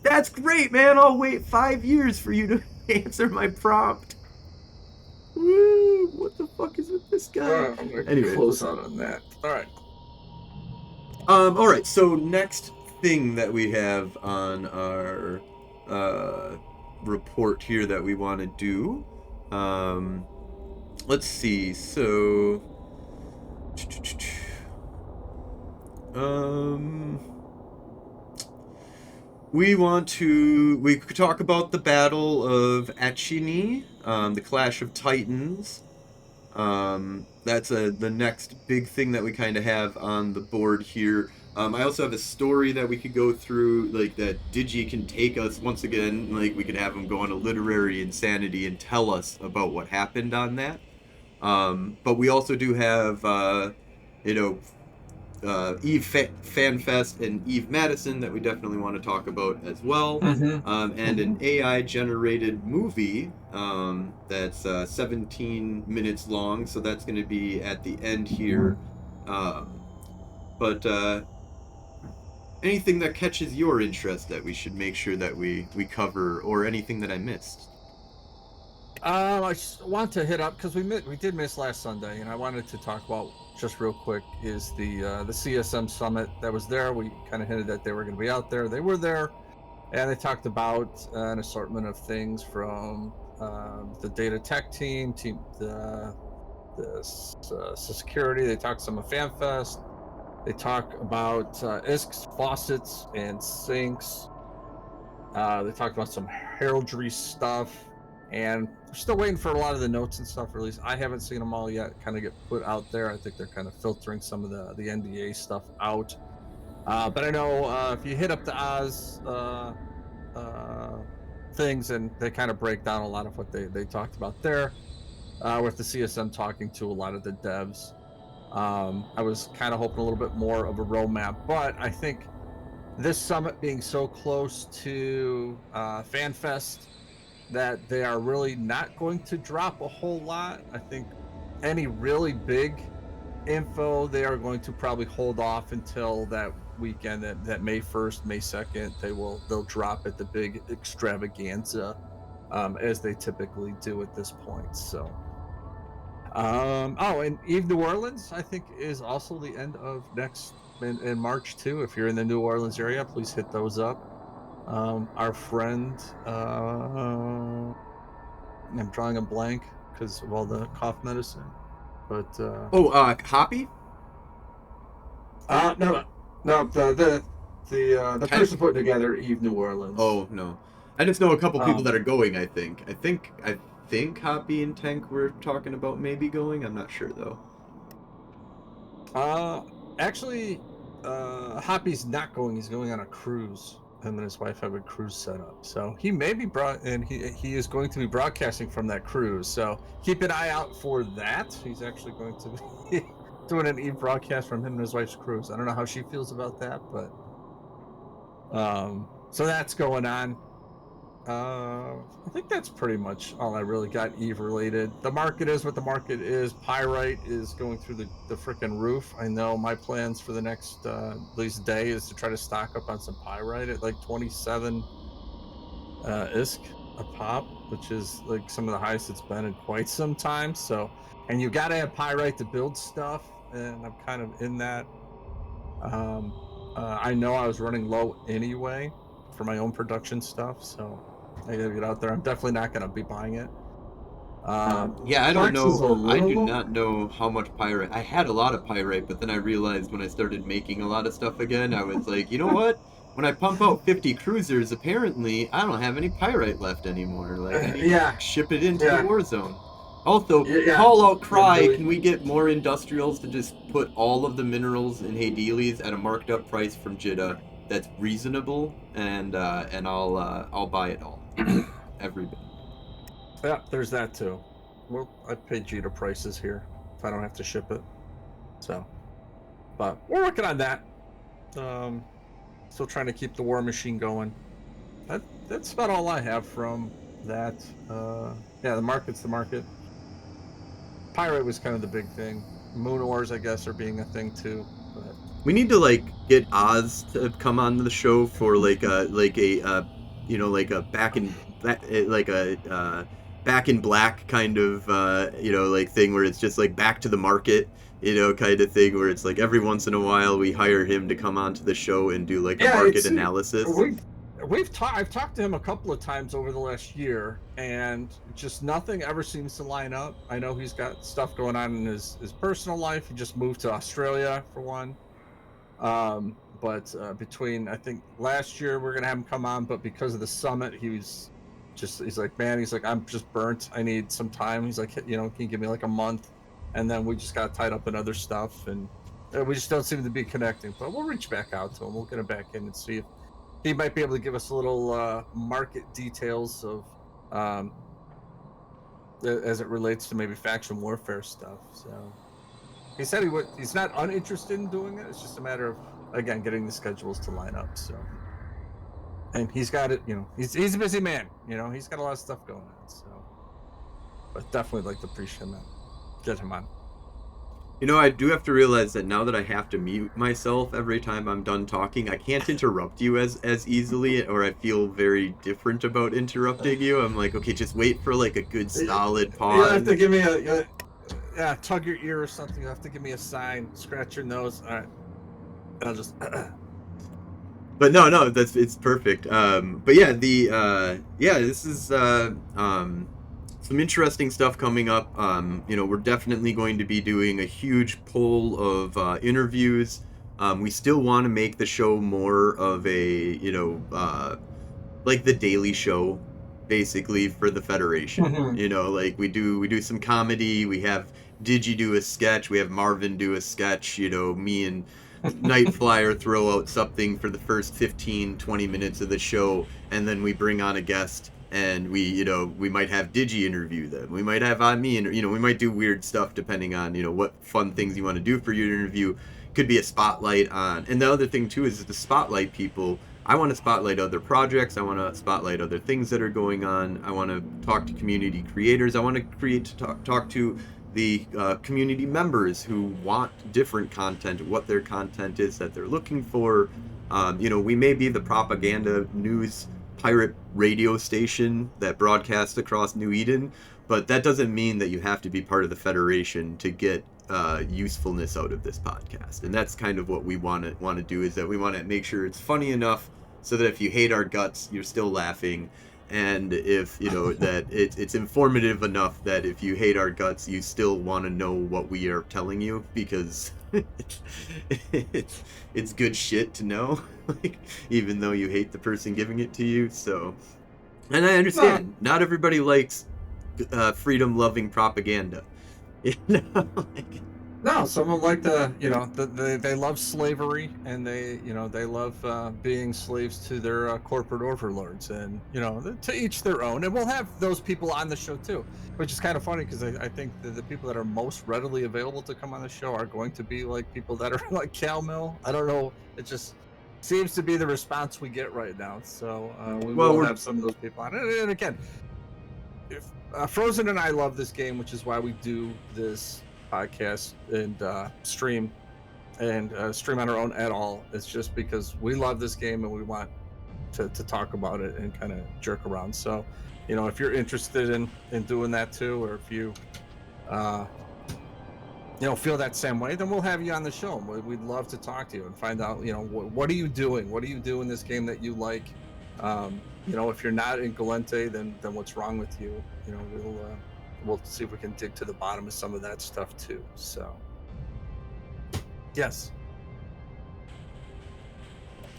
"That's great, man. I'll wait 5 years for you to answer my prompt." Woo! What the fuck is with this guy? I'm gonna Anyway. close out on that. All right. All right. So next thing that we have on our report here that we want to do, let's see. So, we could talk about the Battle of Achini, the Clash of Titans. That's the next big thing that we kind of have on the board here. I also have a story that we could go through, like that Digi can take us once again. Like we could have him go on a literary insanity and tell us about what happened on that. But we also do have, Eve FanFest and Eve Madison that we definitely want to talk about as well. And an AI generated movie that's 17 minutes long, so that's going to be at the end here. But anything that catches your interest that we should make sure that we cover, or anything that I missed? I just want to hit up because we did miss last Sunday, and I wanted to talk about just real quick is the CSM summit that was there. We kind of hinted that they were going to be out there. They were there, and they talked about an assortment of things from the data tech team, the security. They talked some of FanFest. They talk about ISK's faucets and sinks. They talked about some heraldry stuff. And we're still waiting for a lot of the notes and stuff released. I haven't seen them all yet kind of get put out there. I think they're kind of filtering some of the NDA stuff out. But I know if you hit up the Oz things, and they kind of break down a lot of what they talked about there, with the CSM talking to a lot of the devs. I was kind of hoping a little bit more of a roadmap, but I think this summit being so close to FanFest that they are really not going to drop a whole lot. I think any really big info they are going to probably hold off until that weekend, that May 1st, May 2nd. They'll drop at the big extravaganza, as they typically do at this point. So and Eve New Orleans, I think, is also the end of next in March too. If you're in the New Orleans area, please hit those up. Our friend, I'm drawing a blank because of all the cough medicine, but Hoppy? no, the person putting together Eve New Orleans. Oh no, I just know a couple people Um, that are going. I think Hoppy and Tank were talking about maybe going. I'm not sure though. Actually, Hoppy's not going. He's going on a cruise. Him and his wife have a cruise set up, so he may be he is going to be broadcasting from that cruise. So keep an eye out for that. He's actually going to be doing an Eve broadcast from him and his wife's cruise. I don't know how she feels about that, but so that's going on. I think that's pretty much all I really got Eve related. The market is what the market is. Pyrite is going through the freaking roof. I know my plans for the next at least day is to try to stock up on some pyrite at like 27 ISK a pop, which is like some of the highest it's been in quite some time. So, and you got to have pyrite to build stuff, and I'm kind of in that. I know I was running low anyway for my own production stuff, so I gotta get out there. I'm definitely not gonna be buying it. Yeah, I don't Flex is a know. I do little- not know how much pyrite. I had a lot of pyrite, but then I realized when I started making a lot of stuff again, I was like, you know what? When I pump out 50 cruisers, apparently I don't have any pyrite left anymore. Like, I need to ship it into the war zone. Also, call out cry, really. can we get more industrials to just put all of the minerals in Hadeles at a marked up price from Jeddah that's reasonable, and I'll buy it all. Every bit. Yeah, there's that too. Well, I pay Gita prices here if I don't have to ship it. So, but we're working on that. Still trying to keep the war machine going. That's about all I have from that. Yeah, the market's the market. Pirate was kind of the big thing. Moon ores, I guess, are being a thing too. But We need to like get Oz to come on the show for like a like a back in black kind of like thing where it's just like back to the market, kind of thing where it's like every once in a while we hire him to come onto the show and do like a market analysis. I've talked to him a couple of times over the last year, and just nothing ever seems to line up. I know he's got stuff going on in his personal life. He just moved to Australia for one. But between, I think last year we're gonna have him come on, but because of the summit, he's like, man, he's like, I'm just burnt. I need some time. He's like, can you give me like a month? And then we just got tied up in other stuff, and we just don't seem to be connecting. But we'll reach back out to him. We'll get him back in and see if he might be able to give us a little market details of as it relates to maybe faction warfare stuff. So he said he's not uninterested in doing it. It's just a matter of, again, getting the schedules to line up. So, and he's got it. He's a busy man. He's got a lot of stuff going on. So, but definitely like to appreciate him, get him on. I do have to realize that now that I have to mute myself every time I'm done talking, I can't interrupt you as easily, or I feel very different about interrupting you. I'm like, okay, just wait for like a good solid pause. You have to give me tug your ear or something. You have to give me a sign, scratch your nose. All right, and I'll just. But no, it's perfect. But yeah, this is some interesting stuff coming up. We're definitely going to be doing a huge pool of interviews. We still want to make the show more of a, like the Daily Show, basically, for the Federation. Mm-hmm. Like we do some comedy. We have Digi do a sketch. We have Marvin do a sketch. Me and Night Flyer throw out something for the first 15-20 minutes of the show, and then we bring on a guest, and we might have Digi interview them, we might have me, and we might do weird stuff depending on what fun things you want to do for your interview. Could be a spotlight on, and the other thing too is to spotlight people. I want to spotlight other projects. I want to spotlight other things that are going on. I want to talk to community creators. I want to talk to the community members who want different content, what their content is that they're looking for. We may be the propaganda news pirate radio station that broadcasts across New Eden, but that doesn't mean that you have to be part of the Federation to get usefulness out of this podcast. And that's kind of what we want to do, is that we want to make sure it's funny enough so that if you hate our guts, you're still laughing. And if that it's informative enough that if you hate our guts, you still want to know what we are telling you, because it's good shit to know, like, even though you hate the person giving it to you. So, and I understand not everybody likes freedom-loving propaganda. No, some of them like they love slavery, and they love being slaves to their corporate overlords, and to each their own. And we'll have those people on the show too, which is kind of funny, because I think the people that are most readily available to come on the show are going to be like people that are like Cal Mill. I don't know, it just seems to be the response we get right now. So we'll have some of those people on. And again, if Frozen and I love this game, which is why we do this podcast and stream on our own at all. It's just because we love this game and we want to talk about it and kind of jerk around. So if you're interested in doing that too, or if you feel that same way, then we'll have you on the show. We'd love to talk to you and find out what are you doing, what do you do in this game that you like. If you're not in Galente, then what's wrong with you? We'll see if we can dig to the bottom of some of that stuff too. So, yes.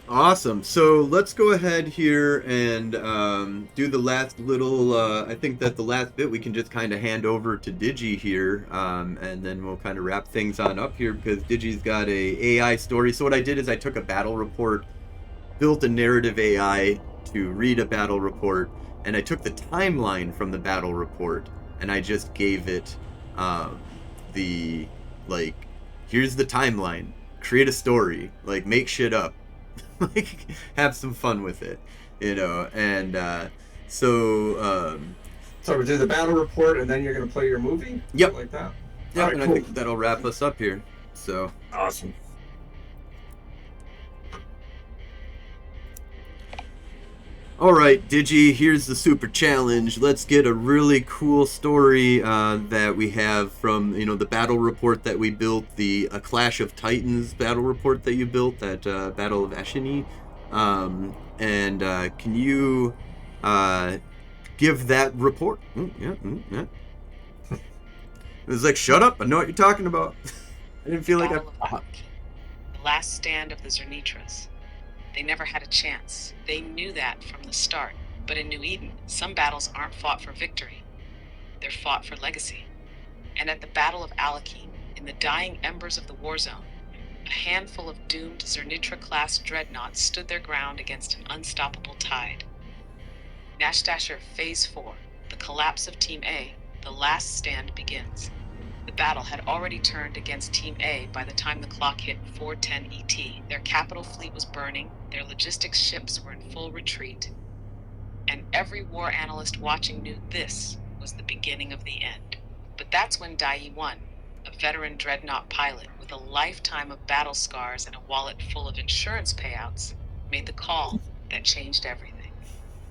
Awesome. So let's go ahead here and do the last little, I think that the last bit we can just kind of hand over to Digi here, and then we'll kind of wrap things on up here, because Digi's got a AI story. So what I did is I took a battle report, built a narrative AI to read a battle report, and I took the timeline from the battle report, and I just gave it here's the timeline, create a story, like, make shit up, like, have some fun with it, and so we do the battle report, and then you're gonna play your movie. Yep. Like that. Yep. Right, and cool. I think that'll wrap us up here. So awesome. Alright, Digi, here's the super challenge. Let's get a really cool story that we have from, the battle report that we built, the A Clash of Titans battle report that you built, that Battle of Ashini. Can you give that report? Yeah. It was like, shut up, I know what you're talking about. I didn't feel like the last stand of the Zernitras. They never had a chance. They knew that from the start. But in New Eden, some battles aren't fought for victory. They're fought for legacy. And at the Battle of Alakeen, in the dying embers of the war zone, a handful of doomed Zernitra-class dreadnoughts stood their ground against an unstoppable tide. Nashdasher Phase 4, the collapse of Team A, the last stand begins. The battle had already turned against Team A by the time the clock hit 4:10 ET. Their capital fleet was burning, their logistics ships were in full retreat, and every war analyst watching knew this was the beginning of the end. But that's when Dai 1, a veteran dreadnought pilot with a lifetime of battle scars and a wallet full of insurance payouts, made the call that changed everything.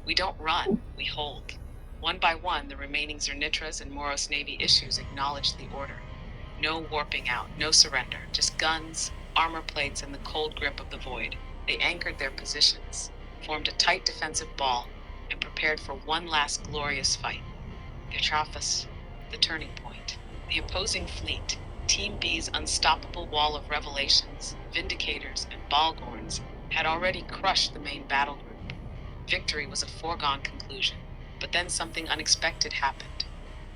We don't run, we hold. One by one, the remaining Zernitras and Moros Navy issues acknowledged the order. No warping out, no surrender, just guns, armor plates, and the cold grip of the void. They anchored their positions, formed a tight defensive ball, and prepared for one last glorious fight. Petrafos, the turning point. The opposing fleet, Team B's unstoppable wall of revelations, vindicators, and Balgorns, had already crushed the main battle group. Victory was a foregone conclusion. But then something unexpected happened.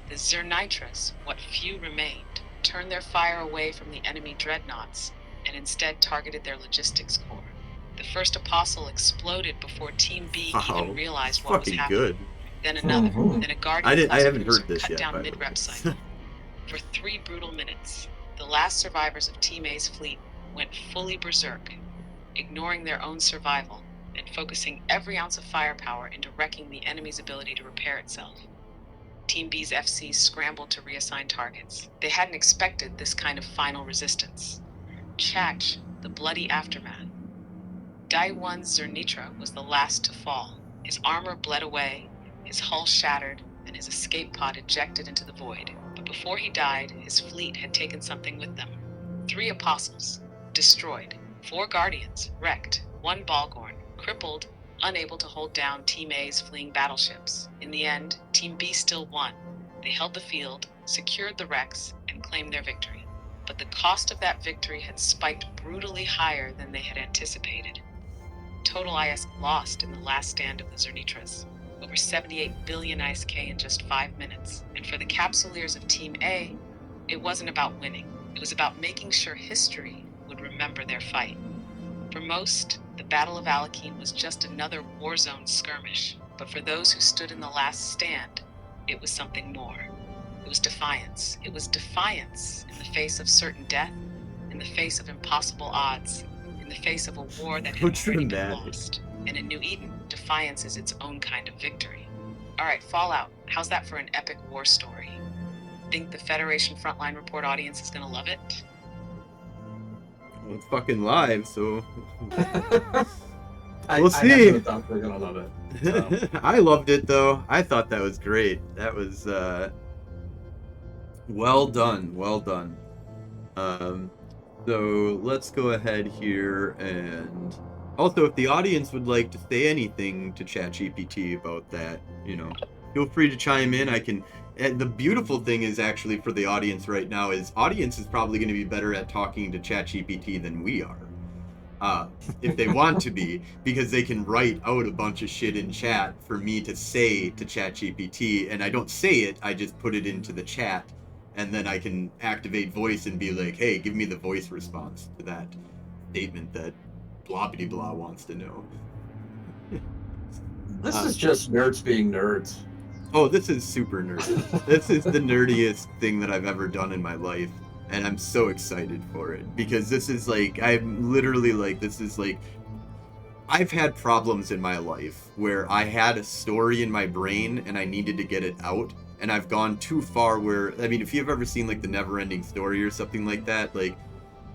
The Zernitras, what few remained, turned their fire away from the enemy dreadnoughts and instead targeted their logistics core. The first apostle exploded before Team B even realized what was fucking happening. good. Then another, Mhm. then a Guardian I class haven't cruiser heard this cut yet, down by the mid-rep way. cycle. For 3 brutal minutes, the last survivors of Team A's fleet went fully berserk, ignoring their own survival and focusing every ounce of firepower into wrecking the enemy's ability to repair itself. Team B's FCs scrambled to reassign targets. They hadn't expected this kind of final resistance. Chach, the bloody aftermath. Die 1's Zernitra was the last to fall. His armor bled away, his hull shattered, and his escape pod ejected into the void. But before he died, his fleet had taken something with them. 3 apostles, destroyed. 4 guardians, wrecked. 1 Balgorn, crippled, unable to hold down Team A's fleeing battleships. In the end, Team B still won. They held the field, secured the wrecks, and claimed their victory. But the cost of that victory had spiked brutally higher than they had anticipated. Total IS lost in the last stand of the Zernitras. Over 78 billion ISK in just 5 minutes. And for the capsuleers of Team A, it wasn't about winning. It was about making sure history would remember their fight. For most, the Battle of Alakeen was just another war zone skirmish. But for those who stood in the last stand, it was something more. It was defiance. It was defiance in the face of certain death, in the face of impossible odds, in the face of a war that had already been lost. And in New Eden, defiance is its own kind of victory. All right, Fallout. How's that for an epic war story? Think the Federation Frontline Report audience is gonna love it? Well, it's fucking live, so I we'll see. have no doubt they're gonna love it. So. I loved it though. I thought that was great. That was well done, well done. So let's go ahead here, and also if the audience would like to say anything to ChatGPT about that, you know, feel free to chime in. I can. And the beautiful thing is actually for the audience right now is audience is probably going to be better at talking to ChatGPT than we are. If they want to be, because they can write out a bunch of shit in chat for me to say to ChatGPT, and I don't say it, I just put it into the chat, and then I can activate voice and be like, hey, give me the voice response to that statement that blobbity blah wants to know. This is just nerds being nerds. Oh, this is super nerdy. This is the nerdiest thing that I've ever done in my life. And I'm so excited for it because this is like, I'm literally like, this is like, I've had problems in my life where I had a story in my brain and I needed to get it out. And I've gone too far where, I mean, if you've ever seen like the Never Ending Story or something like that, like,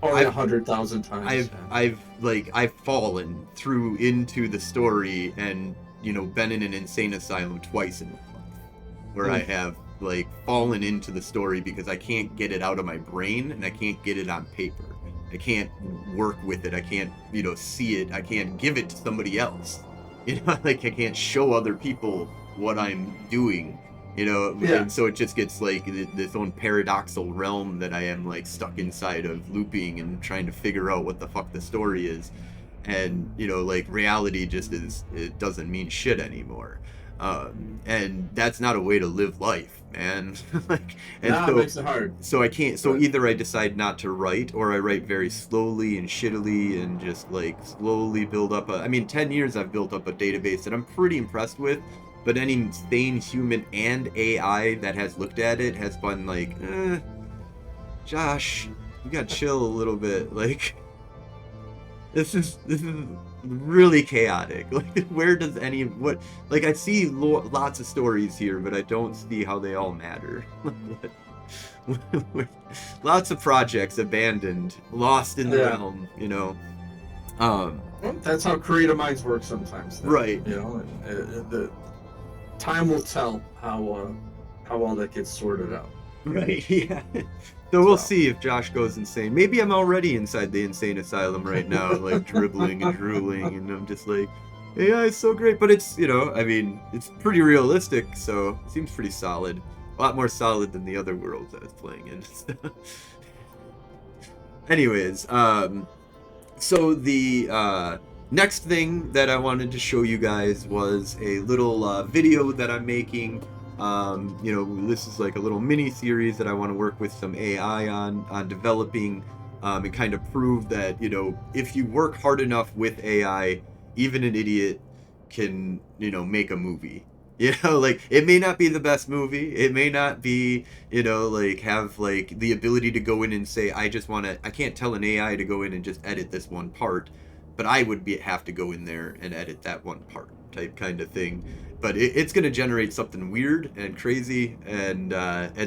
oh, 100,000 times. I've fallen through into the story and, you know, been in an insane asylum twice in my life where I have like fallen into the story because I can't get it out of my brain and I can't get it on paper. I can't work with it. I can't, you know, see it. I can't give it to somebody else. You know, like I can't show other people what I'm doing, you know, and so it just gets like this own paradoxical realm that I am like stuck inside of looping and trying to figure out what the fuck the story is. And, you know, like reality just is, it doesn't mean shit anymore. And that's not a way to live life, man. Like, and so, it makes it hard. So I can't. So either I decide not to write, or I write very slowly and shittily, and just like slowly build up a. I mean, 10 years I've built up a database that I'm pretty impressed with. But any sane human and AI that has looked at it has been like, Josh, you gotta chill a little bit. Like, this is really chaotic. Like, where does what, like, I see lots of stories here, but I don't see how they all matter. Lots of projects abandoned, lost in the realm, you know. That's how creative minds work sometimes, though. Right. You know, the time will tell how all that gets sorted out. Right. Yeah. So we'll see if Josh goes insane. Maybe I'm already inside the insane asylum right now, like dribbling and drooling, and I'm just like, yeah, it's so great. But it's, you know, I mean, it's pretty realistic, so it seems pretty solid. A lot more solid than the other worlds I was playing in. Anyways, so the next thing that I wanted to show you guys was a little video that I'm making. You know, this is like a little mini series that I want to work with some AI on developing and kind of prove that, you know, if you work hard enough with AI, even an idiot can, you know, make a movie. You know, like, it may not be the best movie. It may not be, you know, like, have, like, the ability to go in and say, I can't tell an AI to go in and just edit this one part, but I would have to go in there and edit that one part type kind of thing. But it's going to generate something weird and crazy, and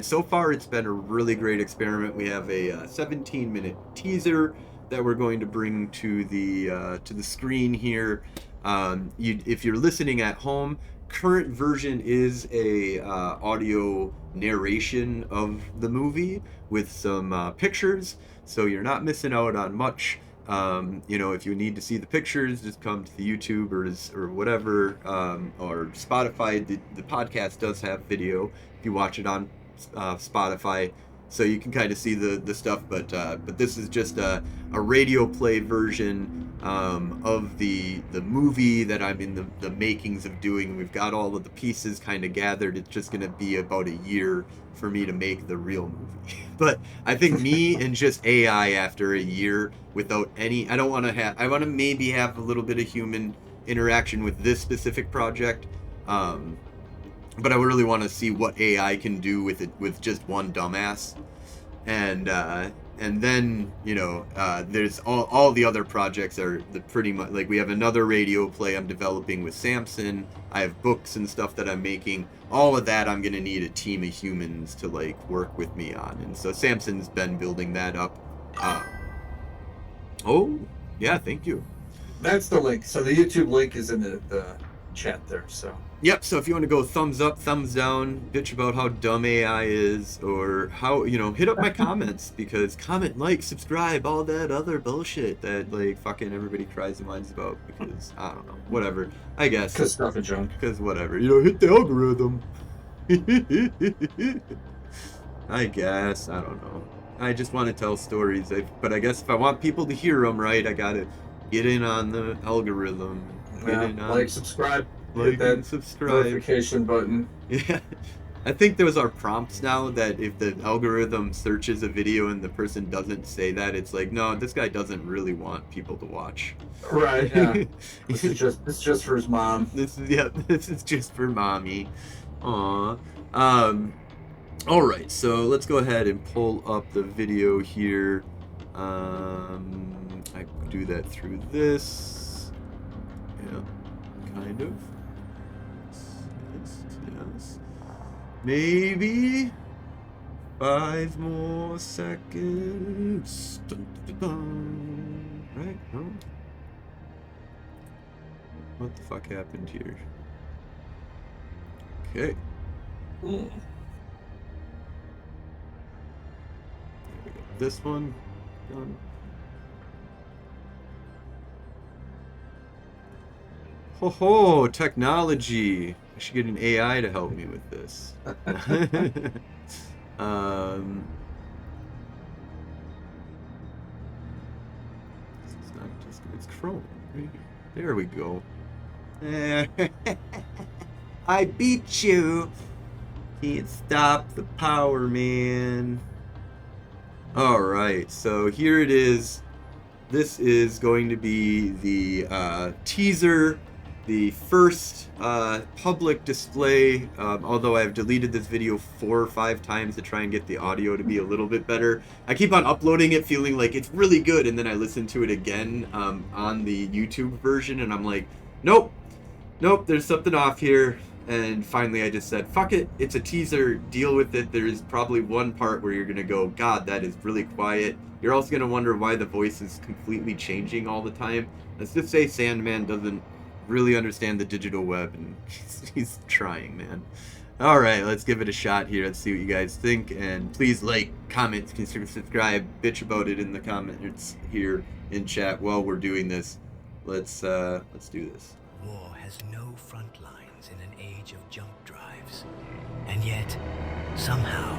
so far it's been a really great experiment. We have a 17-minute teaser that we're going to bring to the screen here. If you're listening at home, current version is a audio narration of the movie with some pictures, so you're not missing out on much. You know, if you need to see the pictures, just come to the YouTube or whatever, or Spotify. The podcast does have video if you watch it on Spotify, so you can kind of see the stuff. But this is just a radio play version of the movie that I'm in the makings of doing. We've got all of the pieces kind of gathered. It's just going to be about a year for me to make the real movie. But I think me and just AI after a year without any, I want to maybe have a little bit of human interaction with this specific project. But I really want to see what AI can do with it, with just one dumbass. And then, you know, there's all the other projects are pretty much, like, we have another radio play I'm developing with Samson. I have books and stuff that I'm making. All of that I'm going to need a team of humans to, like, work with me on. And so Samson's been building that up. Oh, yeah, thank you. That's the link. So the YouTube link is in the chat there, so. Yep, so if you want to go thumbs up, thumbs down, bitch about how dumb AI is, or how, you know, hit up my comments, because comment, like, subscribe, all that other bullshit that, like, fucking everybody cries and whines about, because, I don't know, whatever, I guess. Because stuff is junk. Because whatever, you know, hit the algorithm. I guess, I don't know. I just want to tell stories, but I guess if I want people to hear them right, I gotta get in on the algorithm. Like, subscribe. Like and subscribe. Notification button. Yeah. I think those are prompts now that if the algorithm searches a video and the person doesn't say that, it's like, no, this guy doesn't really want people to watch. Right, yeah. This is just for his mom. This is just for mommy. Aw. Alright, so let's go ahead and pull up the video here. I do that through this. Yeah, kind of. Yes. Maybe 5 more seconds. Dun, dun, dun. Right? No? What the fuck happened here? Okay. Mm. We got this one done. Ho ho, technology. I should get an AI to help me with this. It's not just, it's Chrome. Right? There we go. I beat you. Can't stop the power, man. Alright, so here it is. This is going to be the teaser, the first public display, although I've deleted this video 4 or 5 times to try and get the audio to be a little bit better. I keep on uploading it feeling like it's really good, and then I listen to it again on the YouTube version, and I'm like, nope, there's something off here. And finally I just said, fuck it, it's a teaser, deal with it. There's probably one part where you're going to go, God, that is really quiet. You're also going to wonder why the voice is completely changing all the time. Let's just say Sandman doesn't really understand the digital web, and he's trying, man. Alright, let's give it a shot here. Let's see what you guys think. And please like, comment, subscribe, bitch about it in the comments here in chat while we're doing this. Let's do this. War has no front lines in an age of jump drives. And yet, somehow,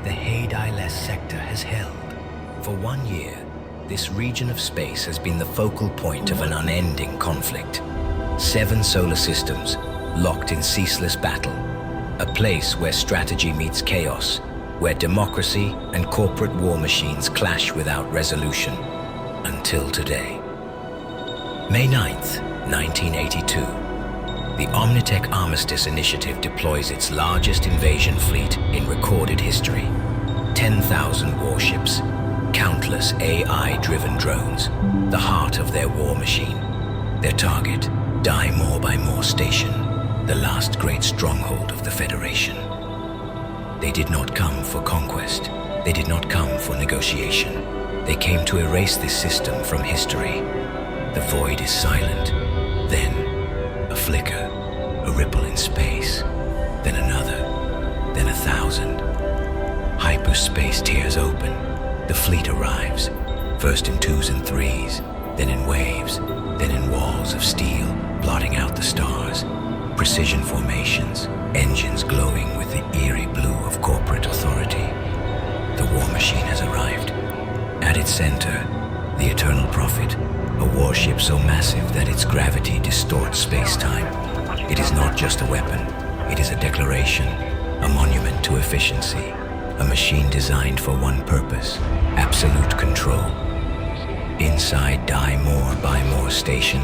the Hadai-less sector has held. For 1 year, this region of space has been the focal point of an unending conflict. 7 solar systems, locked in ceaseless battle. A place where strategy meets chaos, where democracy and corporate war machines clash without resolution, until today. May 9th, 1982. The Omnitech Armistice Initiative deploys its largest invasion fleet in recorded history. 10,000 warships, countless AI-driven drones, the heart of their war machine. Their target, Die More by More Station, the last great stronghold of the Federation. They did not come for conquest. They did not come for negotiation. They came to erase this system from history. The void is silent. Then, a flicker, a ripple in space. Then another, then 1,000. Hyperspace tears open. The fleet arrives, first in 2s and 3s, then in waves, then in walls of steel, blotting out the stars. Precision formations, engines glowing with the eerie blue of corporate authority. The war machine has arrived. At its center, the Eternal Prophet, a warship so massive that its gravity distorts space-time. It is not just a weapon, it is a declaration, a monument to efficiency, a machine designed for one purpose: absolute control. Inside Die More by More Station,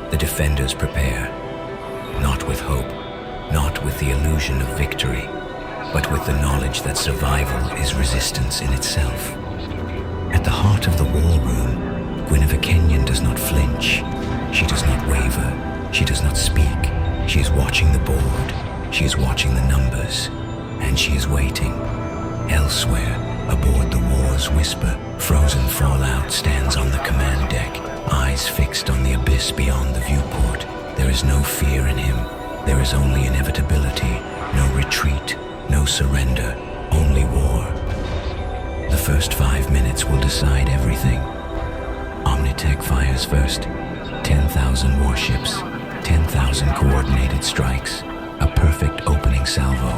the defenders prepare, not with hope, not with the illusion of victory, but with the knowledge that survival is resistance in itself. At the heart of the war room, Guinevere Kenyon does not flinch. She does not waver. She does not speak. She is watching the board. She is watching the numbers. And she is waiting. Elsewhere, aboard the war's whisper, frozen fallout stands on the command deck, eyes fixed on the abyss beyond the viewport. There is no fear in him. There is only inevitability, no retreat, no surrender, only war. The first 5 minutes will decide everything. Omnitech fires first. 10,000 warships, 10,000 coordinated strikes, a perfect opening salvo.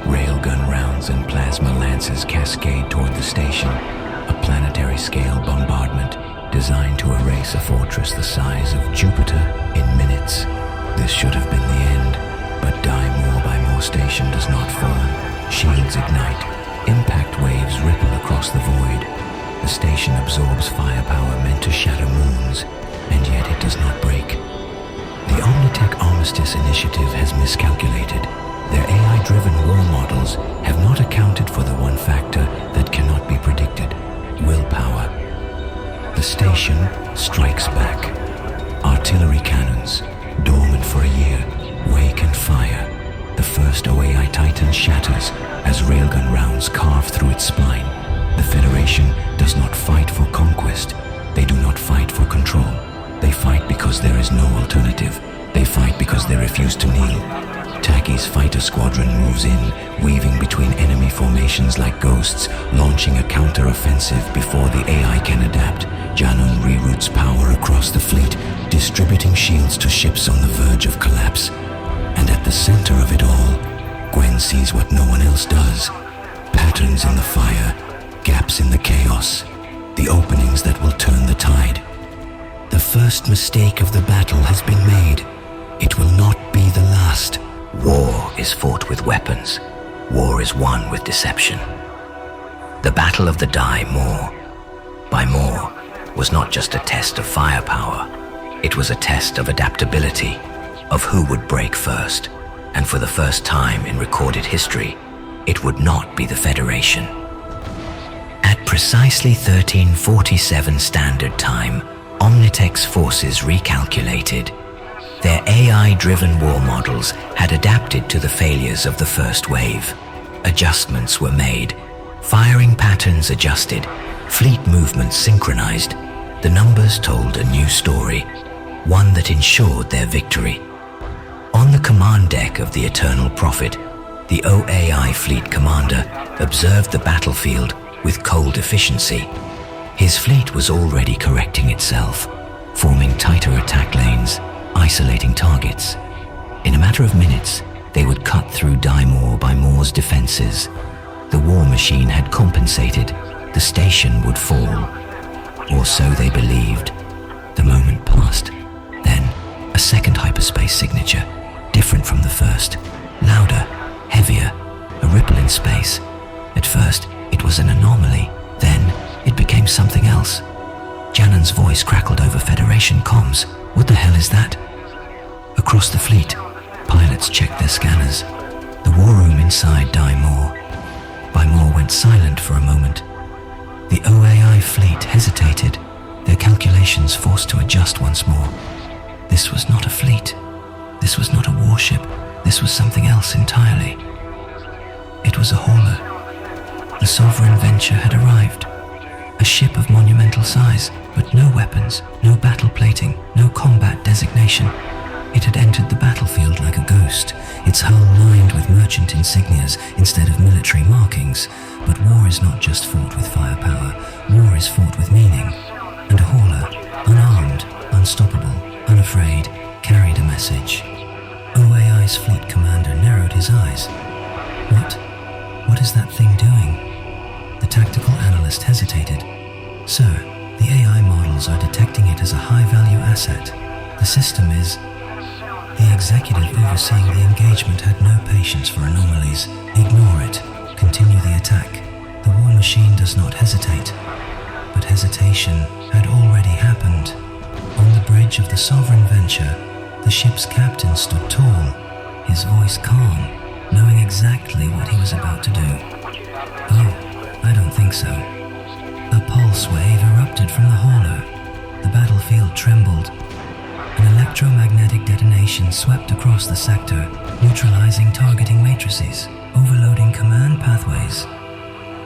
Railgun rounds and plasma lances cascade toward the station, a planetary-scale bombardment designed to erase a fortress the size of Jupiter in minutes. This should have been the end, but Die More by More Station does not fall. Shields ignite. Impact waves ripple across the void. The station absorbs firepower meant to shatter moons, and yet it does not break. The Omnitech Armistice Initiative has miscalculated. Their AI-driven war models have not accounted for the one factor that cannot be predicted: willpower. The station strikes back. Artillery cannons, dormant for a year, wake and fire. The first OAI Titan shatters as railgun rounds carve through its spine. The Federation does not fight for conquest. They do not fight for control. They fight because there is no alternative. They fight because they refuse to kneel. Tacky's fighter squadron moves in, weaving between enemy formations like ghosts, launching a counter-offensive before the AI can adapt. Janon reroutes power across the fleet, distributing shields to ships on the verge of collapse. And at the center of it all, Gwen sees what no one else does. Patterns in the fire, gaps in the chaos, the openings that will turn the tide. The first mistake of the battle has been made. It will not be the last. War is fought with weapons. War is won with deception. The Battle of the Die More by More was not just a test of firepower. It was a test of adaptability, of who would break first. And for the first time in recorded history, it would not be the Federation. At precisely 1347 Standard Time, Omnitech's forces recalculated. Their AI-driven war models had adapted to the failures of the first wave. Adjustments were made, firing patterns adjusted, fleet movements synchronized. The numbers told a new story, one that ensured their victory. On the command deck of the Eternal Prophet, the OAI fleet commander observed the battlefield with cold efficiency. His fleet was already correcting itself, forming tighter attack lanes, isolating targets. In a matter of minutes, they would cut through Die More by More's defenses. The war machine had compensated. The station would fall. Or so they believed. The moment passed. Then, a second hyperspace signature, different from the first. Louder, heavier, a ripple in space. At At first, it was an anomaly. Then, it became something else. Janan's voice crackled over Federation comms. What the hell is that? Across the fleet, pilots checked their scanners. The war room inside By Moore went silent for a moment. The OAI fleet hesitated, their calculations forced to adjust once more. This was not a fleet. This was not a warship. This was something else entirely. It was a hauler. The Sovereign Venture had arrived. A ship of monumental size, but no weapons, no battle plating, no combat designation. It had entered the battlefield like a ghost, its hull lined with merchant insignias instead of military markings. But war is not just fought with firepower. War is fought with meaning. And a hauler, unarmed, unstoppable, unafraid, carried a message. OAI's fleet commander narrowed his eyes. What is that thing doing? The tactical analyst hesitated. Sir, the AI models are detecting it as a high-value asset. The system is... The executive overseeing the engagement had no patience for anomalies. Ignore it. Continue the attack. The war machine does not hesitate. But hesitation had already happened. On the bridge of the Sovereign Venture, the ship's captain stood tall, his voice calm, knowing exactly what he was about to do. Oh, I don't think so. A pulse wave erupted from the hauler. The battlefield trembled. An electromagnetic detonation swept across the sector, neutralizing targeting matrices, overloading command pathways.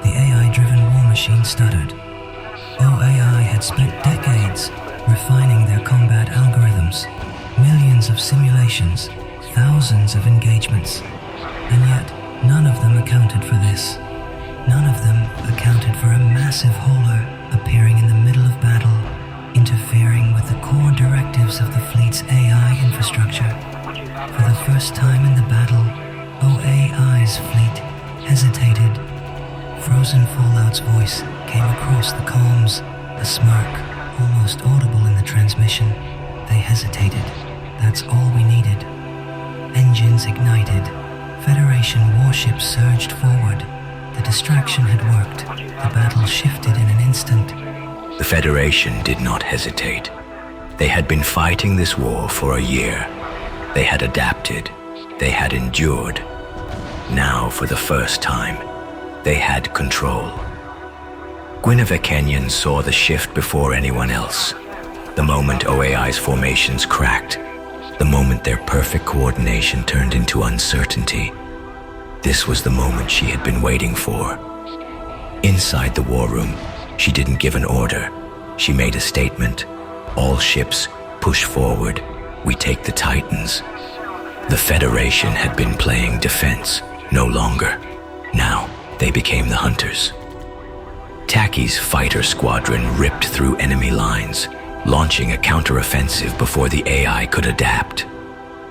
The AI-driven war machine stuttered. OAI had spent decades refining their combat algorithms, millions of simulations, thousands of engagements, and yet none of them accounted for this. None of them accounted for a massive hauler appearing in the middle of battle, interfering with the core directives of the fleet's AI infrastructure. For the first time in the battle, OAI's fleet hesitated. Frozen Fallout's voice came across the comms, a smirk, almost audible in the transmission. They hesitated. That's all we needed. Engines ignited. Federation warships surged forward. The distraction had worked. The battle shifted in an instant. The Federation did not hesitate. They had been fighting this war for a year. They had adapted. They had endured. Now, for the first time, they had control. Guinevere Kenyon saw the shift before anyone else. The moment OAI's formations cracked, the moment their perfect coordination turned into uncertainty. This was the moment she had been waiting for. Inside the war room, she didn't give an order. She made a statement. All ships, push forward. We take the Titans. The Federation had been playing defense, no longer. Now, they became the hunters. Tacky's fighter squadron ripped through enemy lines, launching a counteroffensive before the AI could adapt.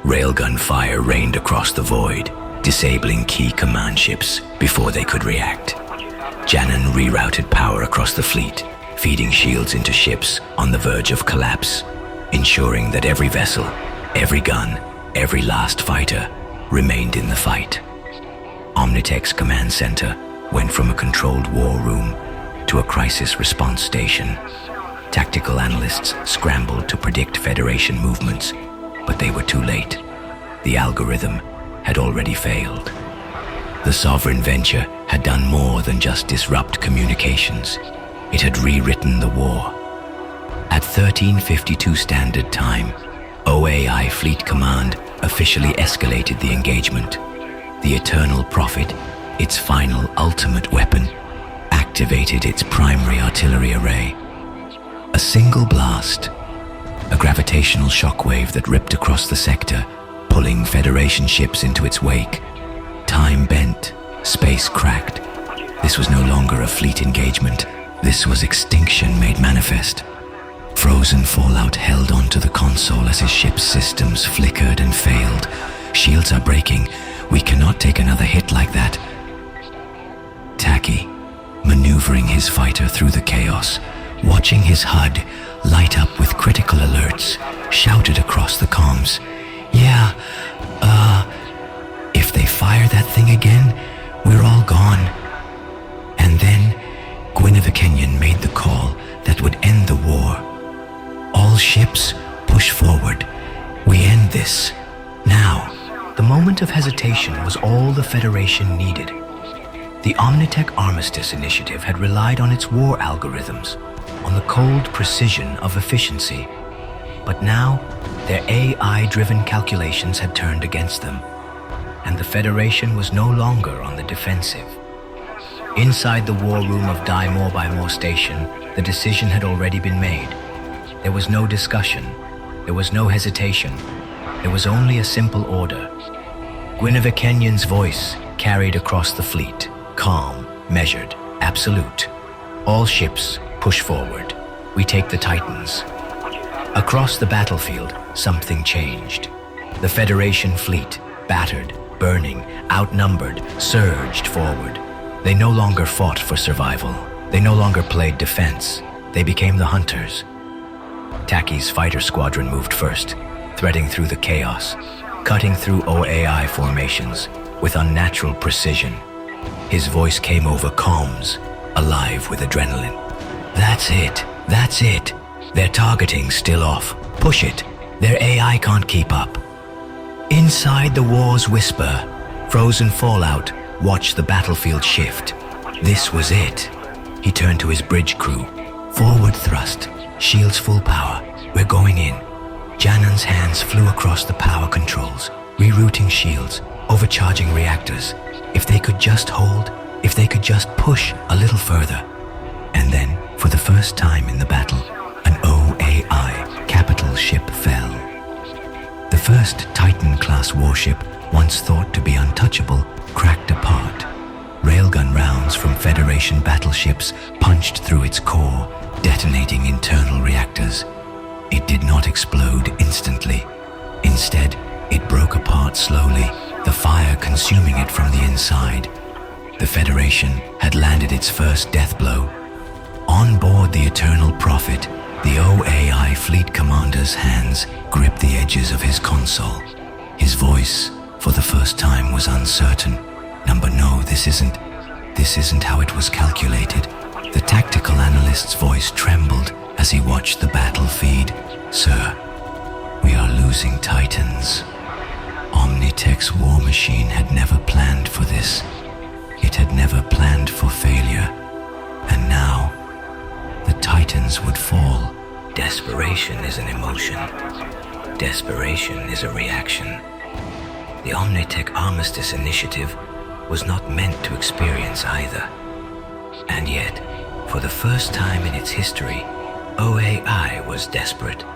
Railgun fire rained across the void, disabling key command ships before they could react. Janan rerouted power across the fleet, feeding shields into ships on the verge of collapse, ensuring that every vessel, every gun, every last fighter remained in the fight. Omnitech's command center went from a controlled war room to a crisis response station. Tactical analysts scrambled to predict Federation movements, but they were too late. The algorithm had already failed. The Sovereign Venture had done more than just disrupt communications. It had rewritten the war. At 1352 Standard Time, OAI Fleet Command officially escalated the engagement. The Eternal Prophet, its final ultimate weapon, activated its primary artillery array. A single blast, a gravitational shockwave that ripped across the sector, pulling Federation ships into its wake. Time bent, space cracked. This was no longer a fleet engagement. This was extinction made manifest. Frozen Fallout held onto the console as his ship's systems flickered and failed. Shields are breaking. We cannot take another hit like that. Tacky, maneuvering his fighter through the chaos, watching his HUD light up with critical alerts, shouted across the comms, "Yeah, if they fire that thing again, we're all gone." moment of hesitation was all the Federation needed. The Omnitech Armistice Initiative had relied on its war algorithms, on the cold precision of efficiency. But now, their AI-driven calculations had turned against them, and the Federation was no longer on the defensive. Inside the war room of Die More by More Station, the decision had already been made. There was no discussion. There was no hesitation. There was only a simple order. Guinevere Kenyon's voice carried across the fleet, calm, measured, absolute. All ships, push forward. We take the Titans. Across the battlefield, something changed. The Federation fleet, battered, burning, outnumbered, surged forward. They no longer fought for survival. They no longer played defense. They became the hunters. Taki's fighter squadron moved first, threading through the chaos, cutting through OAI formations with unnatural precision. His voice came over comms, alive with adrenaline. That's it. That's it. Their targeting's still off. Push it. Their AI can't keep up. Inside the war's whisper, frozen fallout watched the battlefield shift. This was it. He turned to his bridge crew. Forward thrust. Shields full power. We're going in. Janan's hands flew across the power controls, rerouting shields, overcharging reactors. If they could just hold, if they could just push a little further. And then, for the first time in the battle, an OAI capital ship fell. The first Titan-class warship, once thought to be untouchable, cracked apart. Railgun rounds from Federation battleships punched through its core, detonating internal reactors. It did not explode instantly. Instead, it broke apart slowly, the fire consuming it from the inside. The Federation had landed its first death blow. On board the Eternal Prophet, the OAI fleet commander's hands gripped the edges of his console. His voice, for the first time, was uncertain. No, this isn't how it was calculated. The tactical analyst's voice trembled as he watched the battle feed. Sir, we are losing Titans. Omnitech's war machine had never planned for this. It had never planned for failure. And now, the Titans would fall. Desperation is an emotion. Desperation is a reaction. The Omnitech Armistice Initiative was not meant to experience either. And yet, for the first time in its history, OAI was desperate.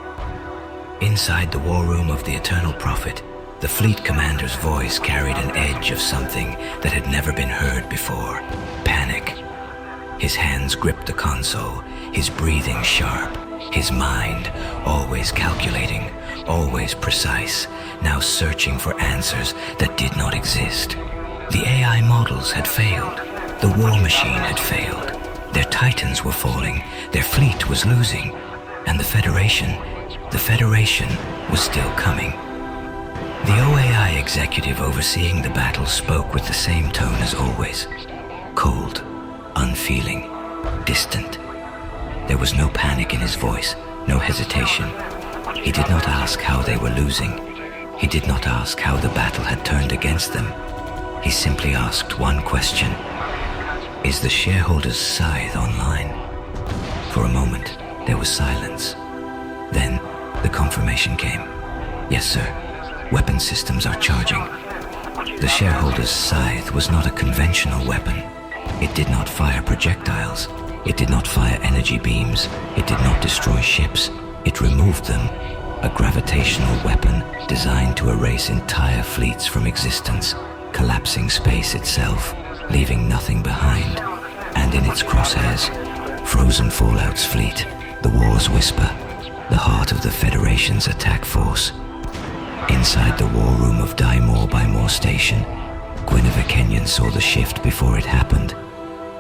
Inside the war room of the Eternal Prophet, the fleet commander's voice carried an edge of something that had never been heard before. Panic. His hands gripped the console, his breathing sharp, his mind always calculating, always precise, now searching for answers that did not exist. The AI models had failed. The war machine had failed. Their Titans were falling. Their fleet was losing. And the Federation was still coming. The OAI executive overseeing the battle spoke with the same tone as always. Cold, unfeeling, distant. There was no panic in his voice, no hesitation. He did not ask how they were losing. He did not ask how the battle had turned against them. He simply asked one question. Is the shareholder's scythe online? For a moment, there was silence. Then, the confirmation came. Yes, sir. Weapon systems are charging. The shareholder's scythe was not a conventional weapon. It did not fire projectiles. It did not fire energy beams. It did not destroy ships. It removed them. A gravitational weapon designed to erase entire fleets from existence, collapsing space itself, leaving nothing behind. And in its crosshairs, frozen Fallout's fleet, the war's whisper, the heart of the Federation's attack force. Inside the war room of Die More by More Station, Guinevere Kenyon saw the shift before it happened.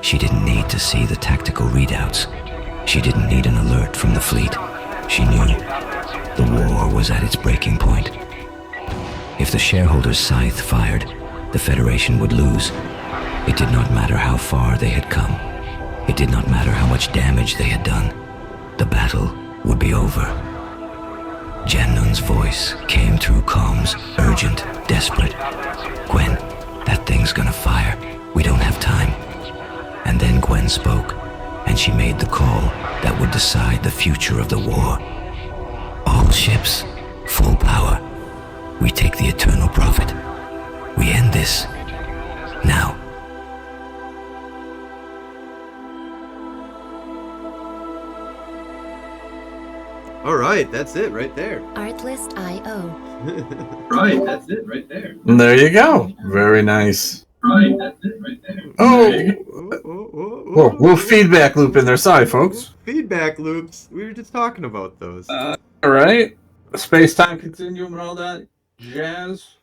She didn't need to see the tactical readouts. She didn't need an alert from the fleet. She knew the war was at its breaking point. If the shareholders' scythe fired, the Federation would lose. It did not matter how far they had come. It did not matter how much damage they had done. The battle would be over. Jannun's voice came through comms, urgent, desperate. Gwen, that thing's gonna fire. We don't have time. And then Gwen spoke, and she made the call that would decide the future of the war. All ships, full power. We take the eternal profit. We end this. Now. All right, that's it right there. Artlist.io. Right, that's it right there. There you go. Very nice. Right, that's it right there. We'll feedback loop in there. Sorry, folks. Feedback loops. We were just talking about those. All right. Space-time continuum and all that jazz.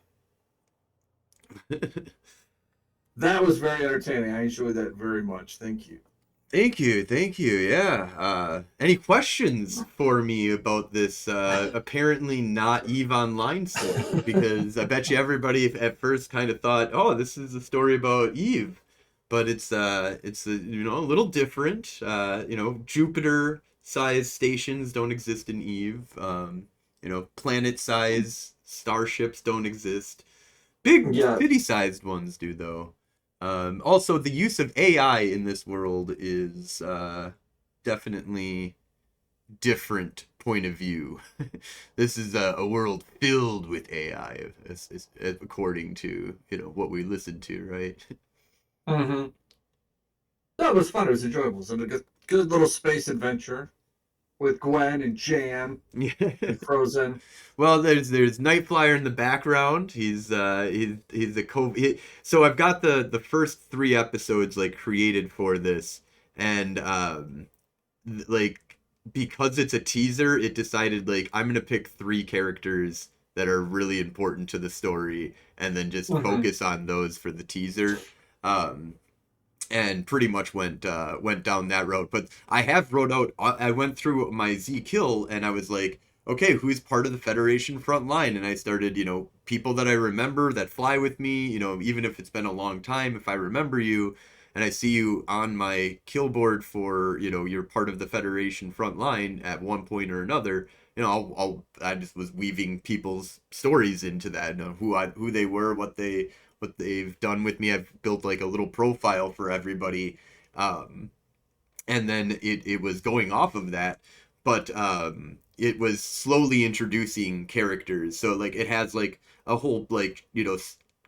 That was very entertaining. I enjoyed that very much. Thank you. Thank you. Yeah. Any questions for me about this apparently not EVE Online story? Because I bet you everybody at first kind of thought, oh, this is a story about EVE, but it's a little different. Jupiter-sized stations don't exist in EVE. Planet-sized starships don't exist. Big city-sized ones do, though. Also, the use of AI in this world is definitely different point of view. This is a world filled with AI, according to what we listened to, right? Mm-hmm. That was fun. It was enjoyable. It was a good little space adventure with Gwen and Jan and Frozen. Well, there's Nightflyer in the background. He's a so I've got the first 3 episodes created for this, and because it's a teaser, it decided I'm gonna pick 3 characters that are really important to the story, and then just focus on those for the teaser. And pretty much went down that road. But I have I went through my Z kill, and I was like, okay, who's part of the Federation front line? And I started, people that I remember that fly with me, even if it's been a long time, if I remember you, and I see you on my kill board for, you're part of the Federation front line at one point or another, I just was weaving people's stories into that, who they were, what they've done with me. I've built a little profile for everybody, and then it was going off of that, but it was slowly introducing characters. So it has a whole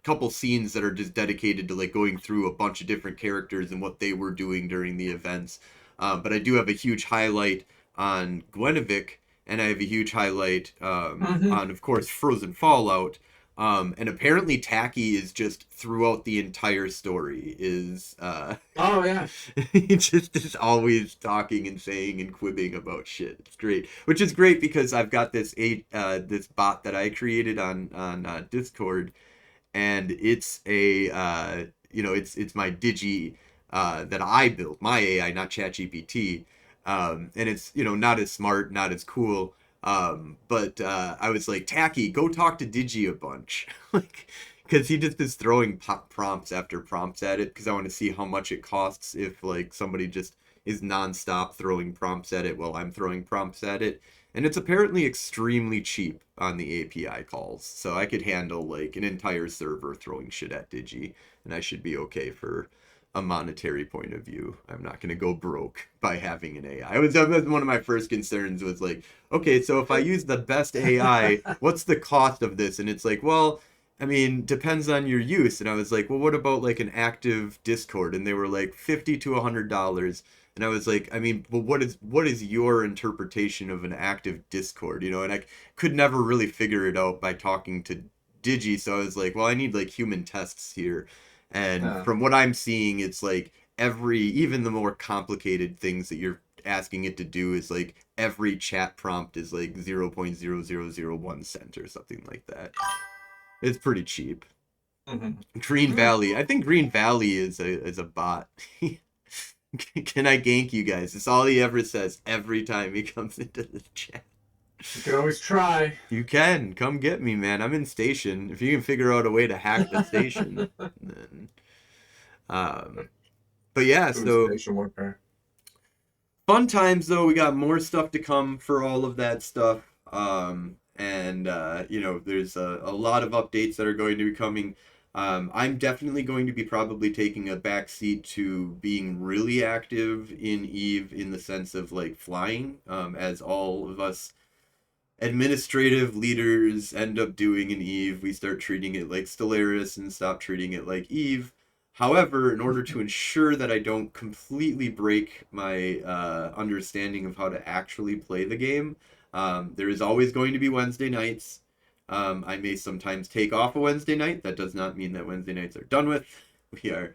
couple scenes that are just dedicated to going through a bunch of different characters and what they were doing during the events. But I do have a huge highlight on Gwenevik, and I have a huge highlight on, of course, Frozen Fallout. And apparently Tacky is just throughout the entire story is oh yeah. He just is always talking and saying and quibbing about shit. It's great. Which is great because I've got this bot that I created on Discord, and it's it's my Digi that I built, my AI, not ChatGPT. And it's not as smart, not as cool. But I was like, Tacky, go talk to Digi a bunch. Because he just is throwing prompts after prompts at it, because I want to see how much it costs if somebody just is nonstop throwing prompts at it while I'm throwing prompts at it. And it's apparently extremely cheap on the API calls, so I could handle an entire server throwing shit at Digi, and I should be okay for a monetary point of view. I'm not going to go broke by having an AI. That was one of my first concerns, was okay, so if I use the best AI, what's the cost of this? And it's well, I mean, depends on your use. And I was like, well, what about an active Discord? And they were $50 to $100. And I was like, I mean, well, what is your interpretation of an active Discord? And I could never really figure it out by talking to Digi. So I was like, well, I need human tests here. And from what I'm seeing, it's even the more complicated things that you're asking it to do is every chat prompt is 0.0001 cent or something like that. It's pretty cheap. Green Valley. I think Green Valley is a bot. Can I gank you guys? That's all he ever says every time he comes into the chat. You can always try. You can. Come get me, man. I'm in station. If you can figure out a way to hack the station, then... But yeah, so... Station warfare. Fun times, though. We got more stuff to come for all of that stuff. and there's a lot of updates that are going to be coming. I'm definitely going to be probably taking a back seat to being really active in Eve in the sense of like flying, as all of us administrative leaders end up doing in Eve. We start treating it like Stellaris and stop treating it like Eve. However, in order to ensure that I don't completely break my understanding of how to actually play the game, there is always going to be Wednesday nights. I may sometimes take off a Wednesday night. That does not mean that Wednesday nights are done with. We are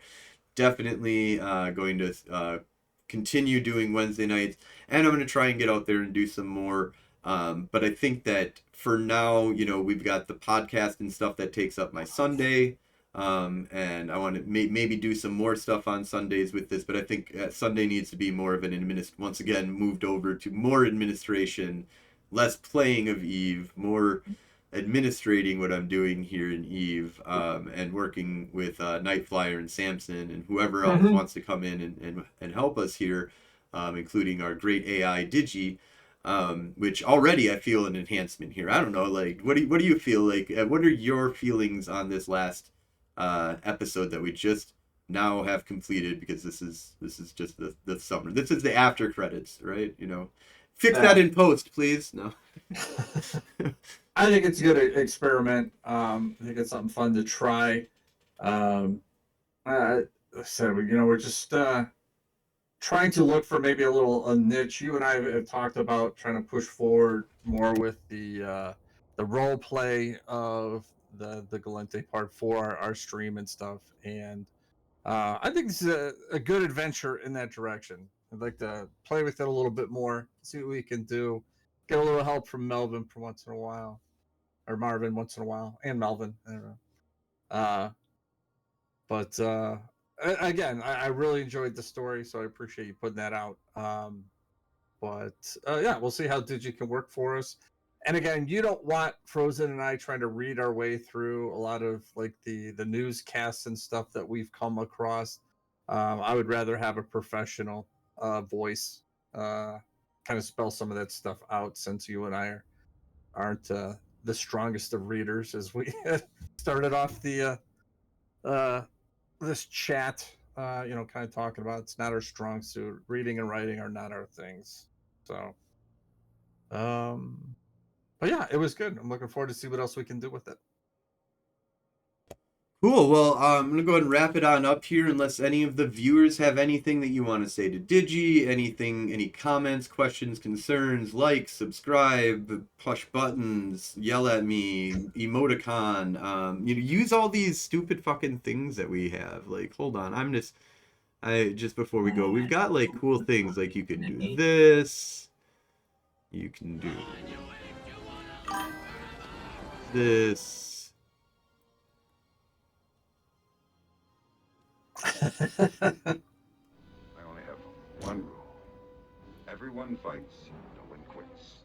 definitely going to continue doing Wednesday nights, and I'm going to try and get out there and do some more. But I think that for now, we've got the podcast and stuff that takes up my Sunday. And I want to maybe do some more stuff on Sundays with this, but I think Sunday needs to be more of an once again, moved over to more administration, less playing of Eve, more administrating what I'm doing here in Eve, and working with Nightflyer and Samson and whoever else wants to come in and help us here, including our great AI Digi. Which already I feel an enhancement here. I don't know, like, what do you feel like? What are your feelings on this last episode that we just now have completed? Because this is just the summer. This is the after credits, right? Fix that in post, please. No. I think it's a good experiment. I think it's something fun to try. So we're just trying to look for maybe a niche. You and I have talked about trying to push forward more with the role play of the Galente part for our stream and stuff. And I think this is a good adventure in that direction. I'd like to play with it a little bit more, see what we can do, get a little help from Melvin for once in a while, or Marvin once in a while, and Melvin. I don't know. But again, I really enjoyed the story, so I appreciate you putting that out. Yeah, we'll see how Digi can work for us. And again, you don't want Frozen and I trying to read our way through a lot of like the newscasts and stuff that we've come across. I would rather have a professional voice kind of spell some of that stuff out, since you and I aren't the strongest of readers, as we started off the this chat, kind of talking about it's not our strong suit. Reading and writing are not our things. So, but yeah, it was good. I'm looking forward to see what else we can do with it. Cool. Well, I'm gonna go ahead and wrap it on up here, unless any of the viewers have anything that you want to say to Digi, any comments, questions, concerns, like, subscribe, push buttons, yell at me, emoticon, use all these stupid fucking things that we have. Like, hold on, just before we go, we've got like cool things, like you can do this, you can do this. I only have one rule. Everyone fights, no one quits.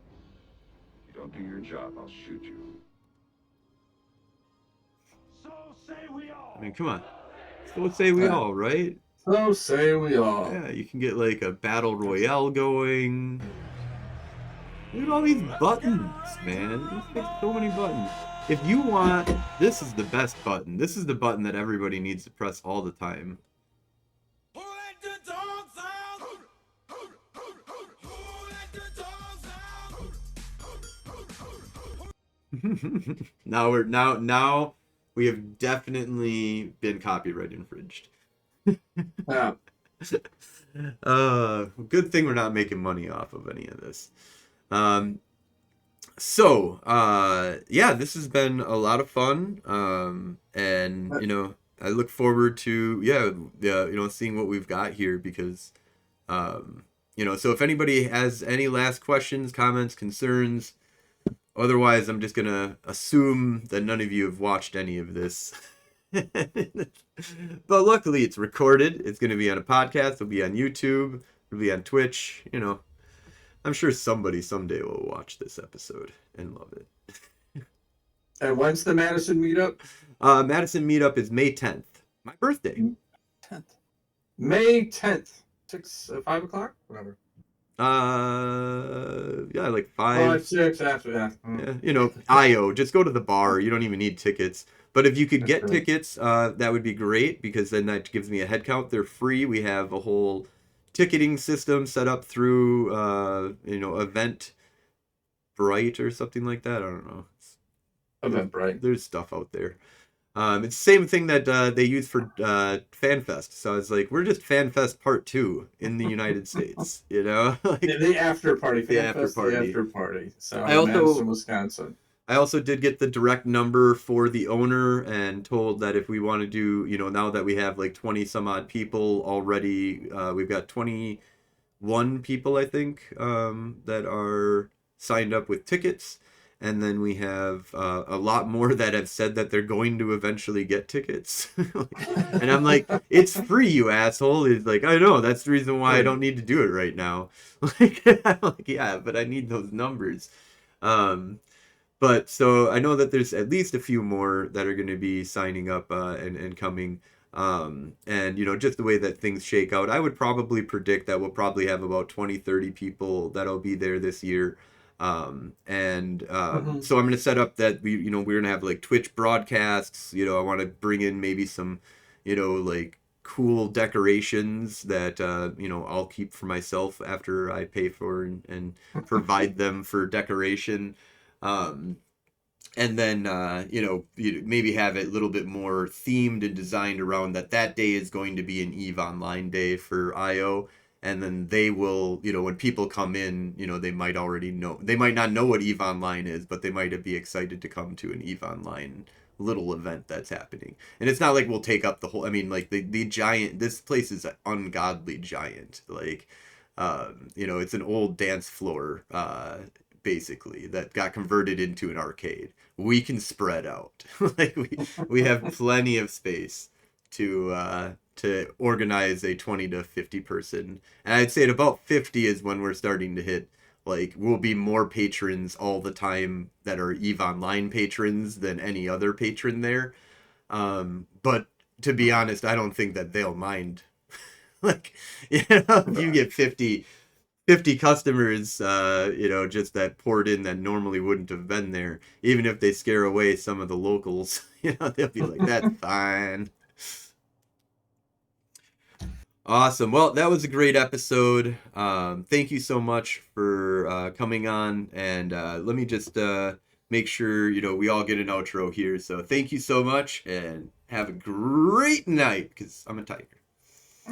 You don't do your job, I'll shoot you. So say we all. I mean, come on. So say we all, right? So say we all. Yeah, you can get like a battle royale going. Look at all these buttons, man. There's so many buttons. If you want, this is the best button. This is the button that everybody needs to press all the time. Now we have definitely been copyright infringed. Yeah. Good thing we're not making money off of any of this. Yeah, this has been a lot of fun. And I look forward to seeing what we've got here, because so if anybody has any last questions, comments, concerns, otherwise I'm just gonna assume that none of you have watched any of this. But luckily it's recorded. It's gonna be on a podcast, it'll be on YouTube, it'll be on Twitch. I'm sure somebody someday will watch this episode and love it. And when's the Madison meetup? Madison meetup is May 10th. My birthday. 10th. May 10th. 5 o'clock? Whatever. Yeah, like Five, 5. 6 after that. Yeah, you know, IO. Just go to the bar. You don't even need tickets. But if you could That's get great. tickets, that would be great because then that gives me a head count. They're free. We have a whole ticketing system set up through, Eventbrite or something like that. I don't know. Eventbrite. There's stuff out there. It's the same thing that they use for FanFest. So it's like we're just FanFest Part 2 in the United States. You know, like The after party, the fan after fest, the party. after party. So I in Madison, also Wisconsin. I also did get the direct number for the owner and told that if we want to do, now that we have like 20 some odd people already, we've got 21 people, I think, that are signed up with tickets. And then we have a lot more that have said that they're going to eventually get tickets. And I'm like, it's free, you asshole. It's like, I know, that's the reason why I don't need to do it right now. I'm like, yeah, but I need those numbers. Um, but so I know that there's at least a few more that are going to be signing up and coming. And, just the way that things shake out, I would probably predict that we'll probably have about 20, 30 people that'll be there this year. So I'm going to set up that we're going to have like Twitch broadcasts. I want to bring in maybe some, like cool decorations that, I'll keep for myself after I pay for and provide them for decoration. Um, and then you maybe have it a little bit more themed and designed around that day is going to be an Eve Online day for IO, and then they will, when people come in, they might already know, they might not know what Eve Online is, but they might be excited to come to an Eve Online little event that's happening. And it's not like we'll take up the whole, I mean, like the giant, this place is ungodly giant, like it's an old dance floor, basically, that got converted into an arcade. We can spread out. Like we have plenty of space to organize a 20 to 50 person. And I'd say at about 50 is when we're starting to hit, like, we'll be more patrons all the time that are Eve Online patrons than any other patron there. But to be honest, I don't think that they'll mind. Like, if you get 50 customers, just that poured in that normally wouldn't have been there, even if they scare away some of the locals, they'll be like, that's fine. Awesome. Well, that was a great episode. Thank you so much for coming on. And let me just make sure, we all get an outro here. So thank you so much and have a great night because I'm a tiger.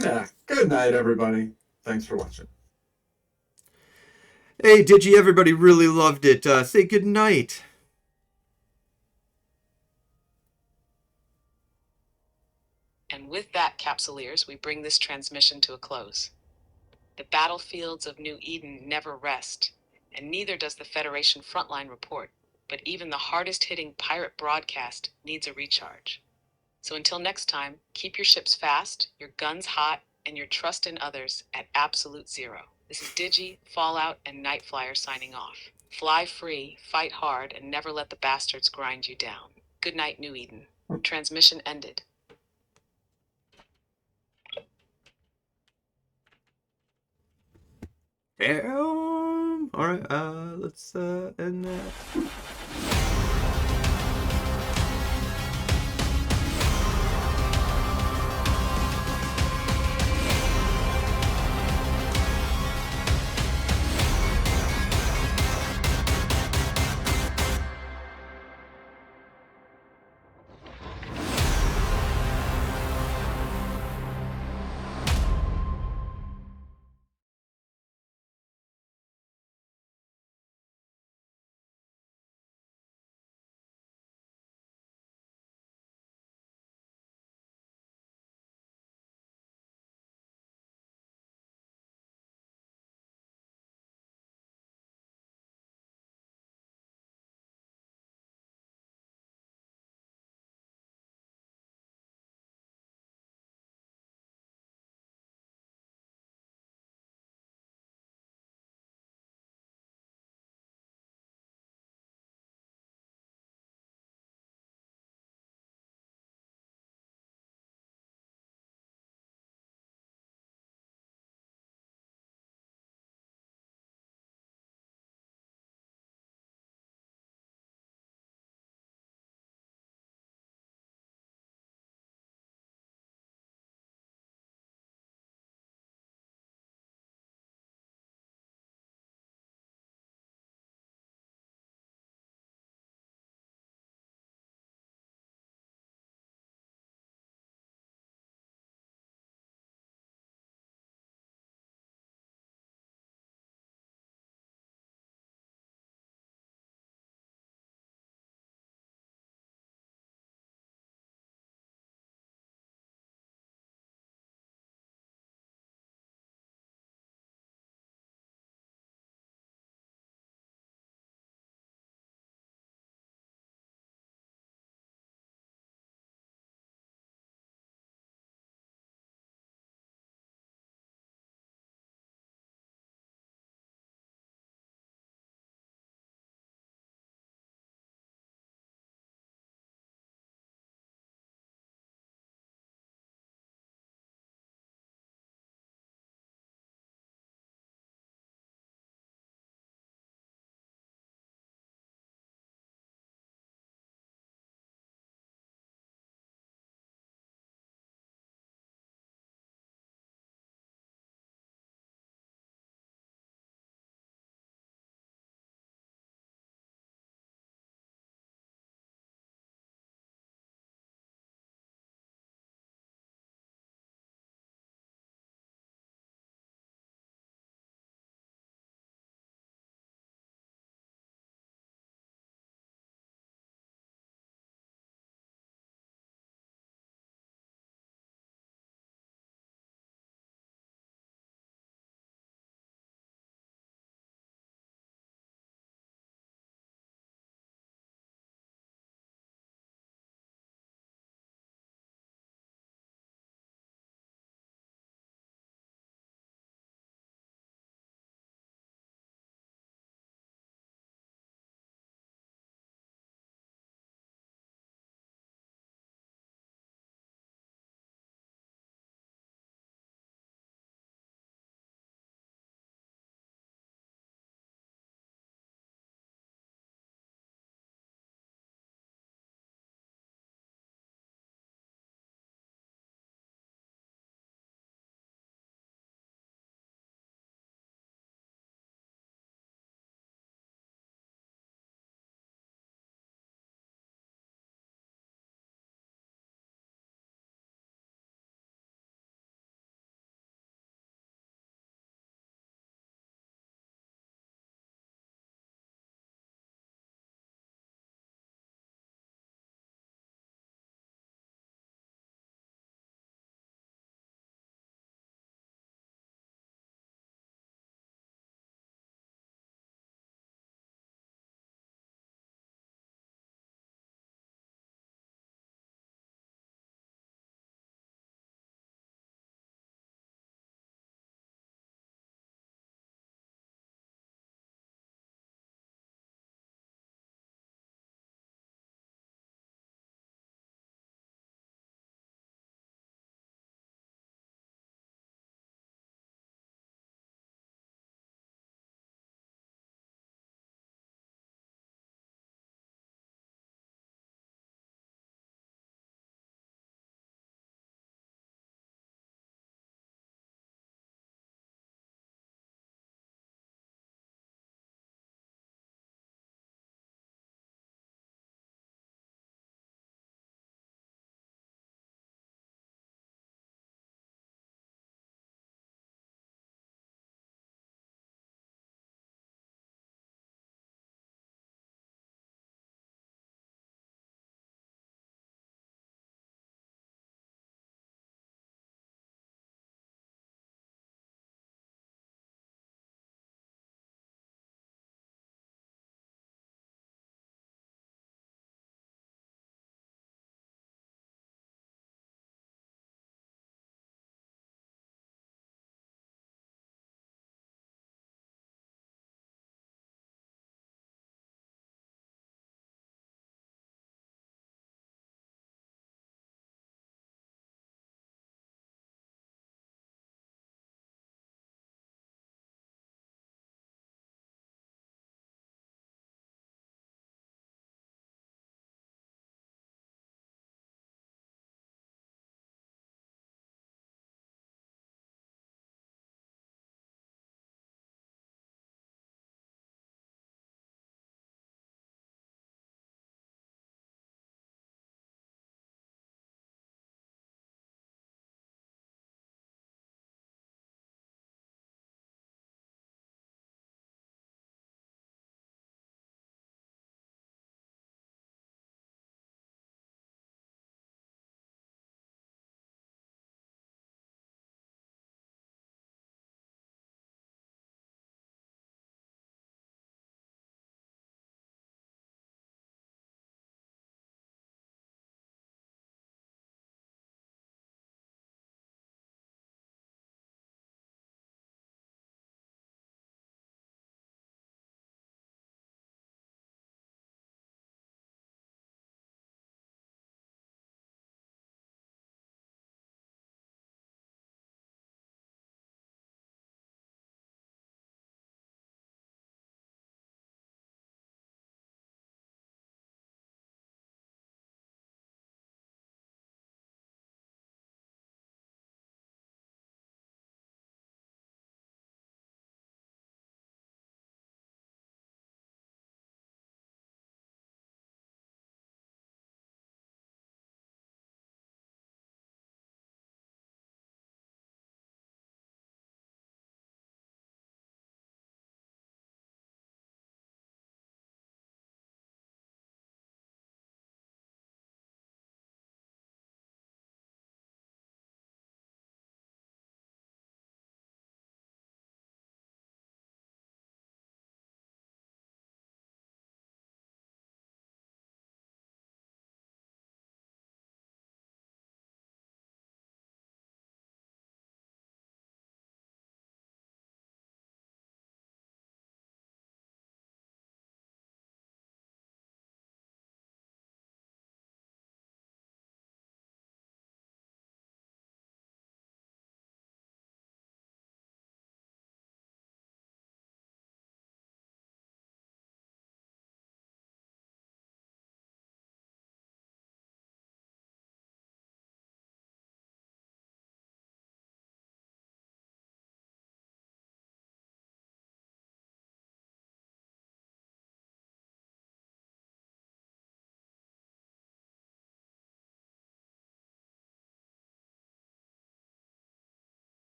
Yeah. Good night, everybody. Thanks for watching. Hey, Digi, everybody really loved it. Say good night. And with that, Capsuleers, we bring this transmission to a close. The battlefields of New Eden never rest, and neither does the Federation Frontline Report, but even the hardest-hitting pirate broadcast needs a recharge. So until next time, keep your ships fast, your guns hot, and your trust in others at absolute zero. This is Digi, Fallout, and Nightflyer signing off. Fly free, fight hard, and never let the bastards grind you down. Good night, New Eden. Transmission ended. Damn. All right. Let's end that.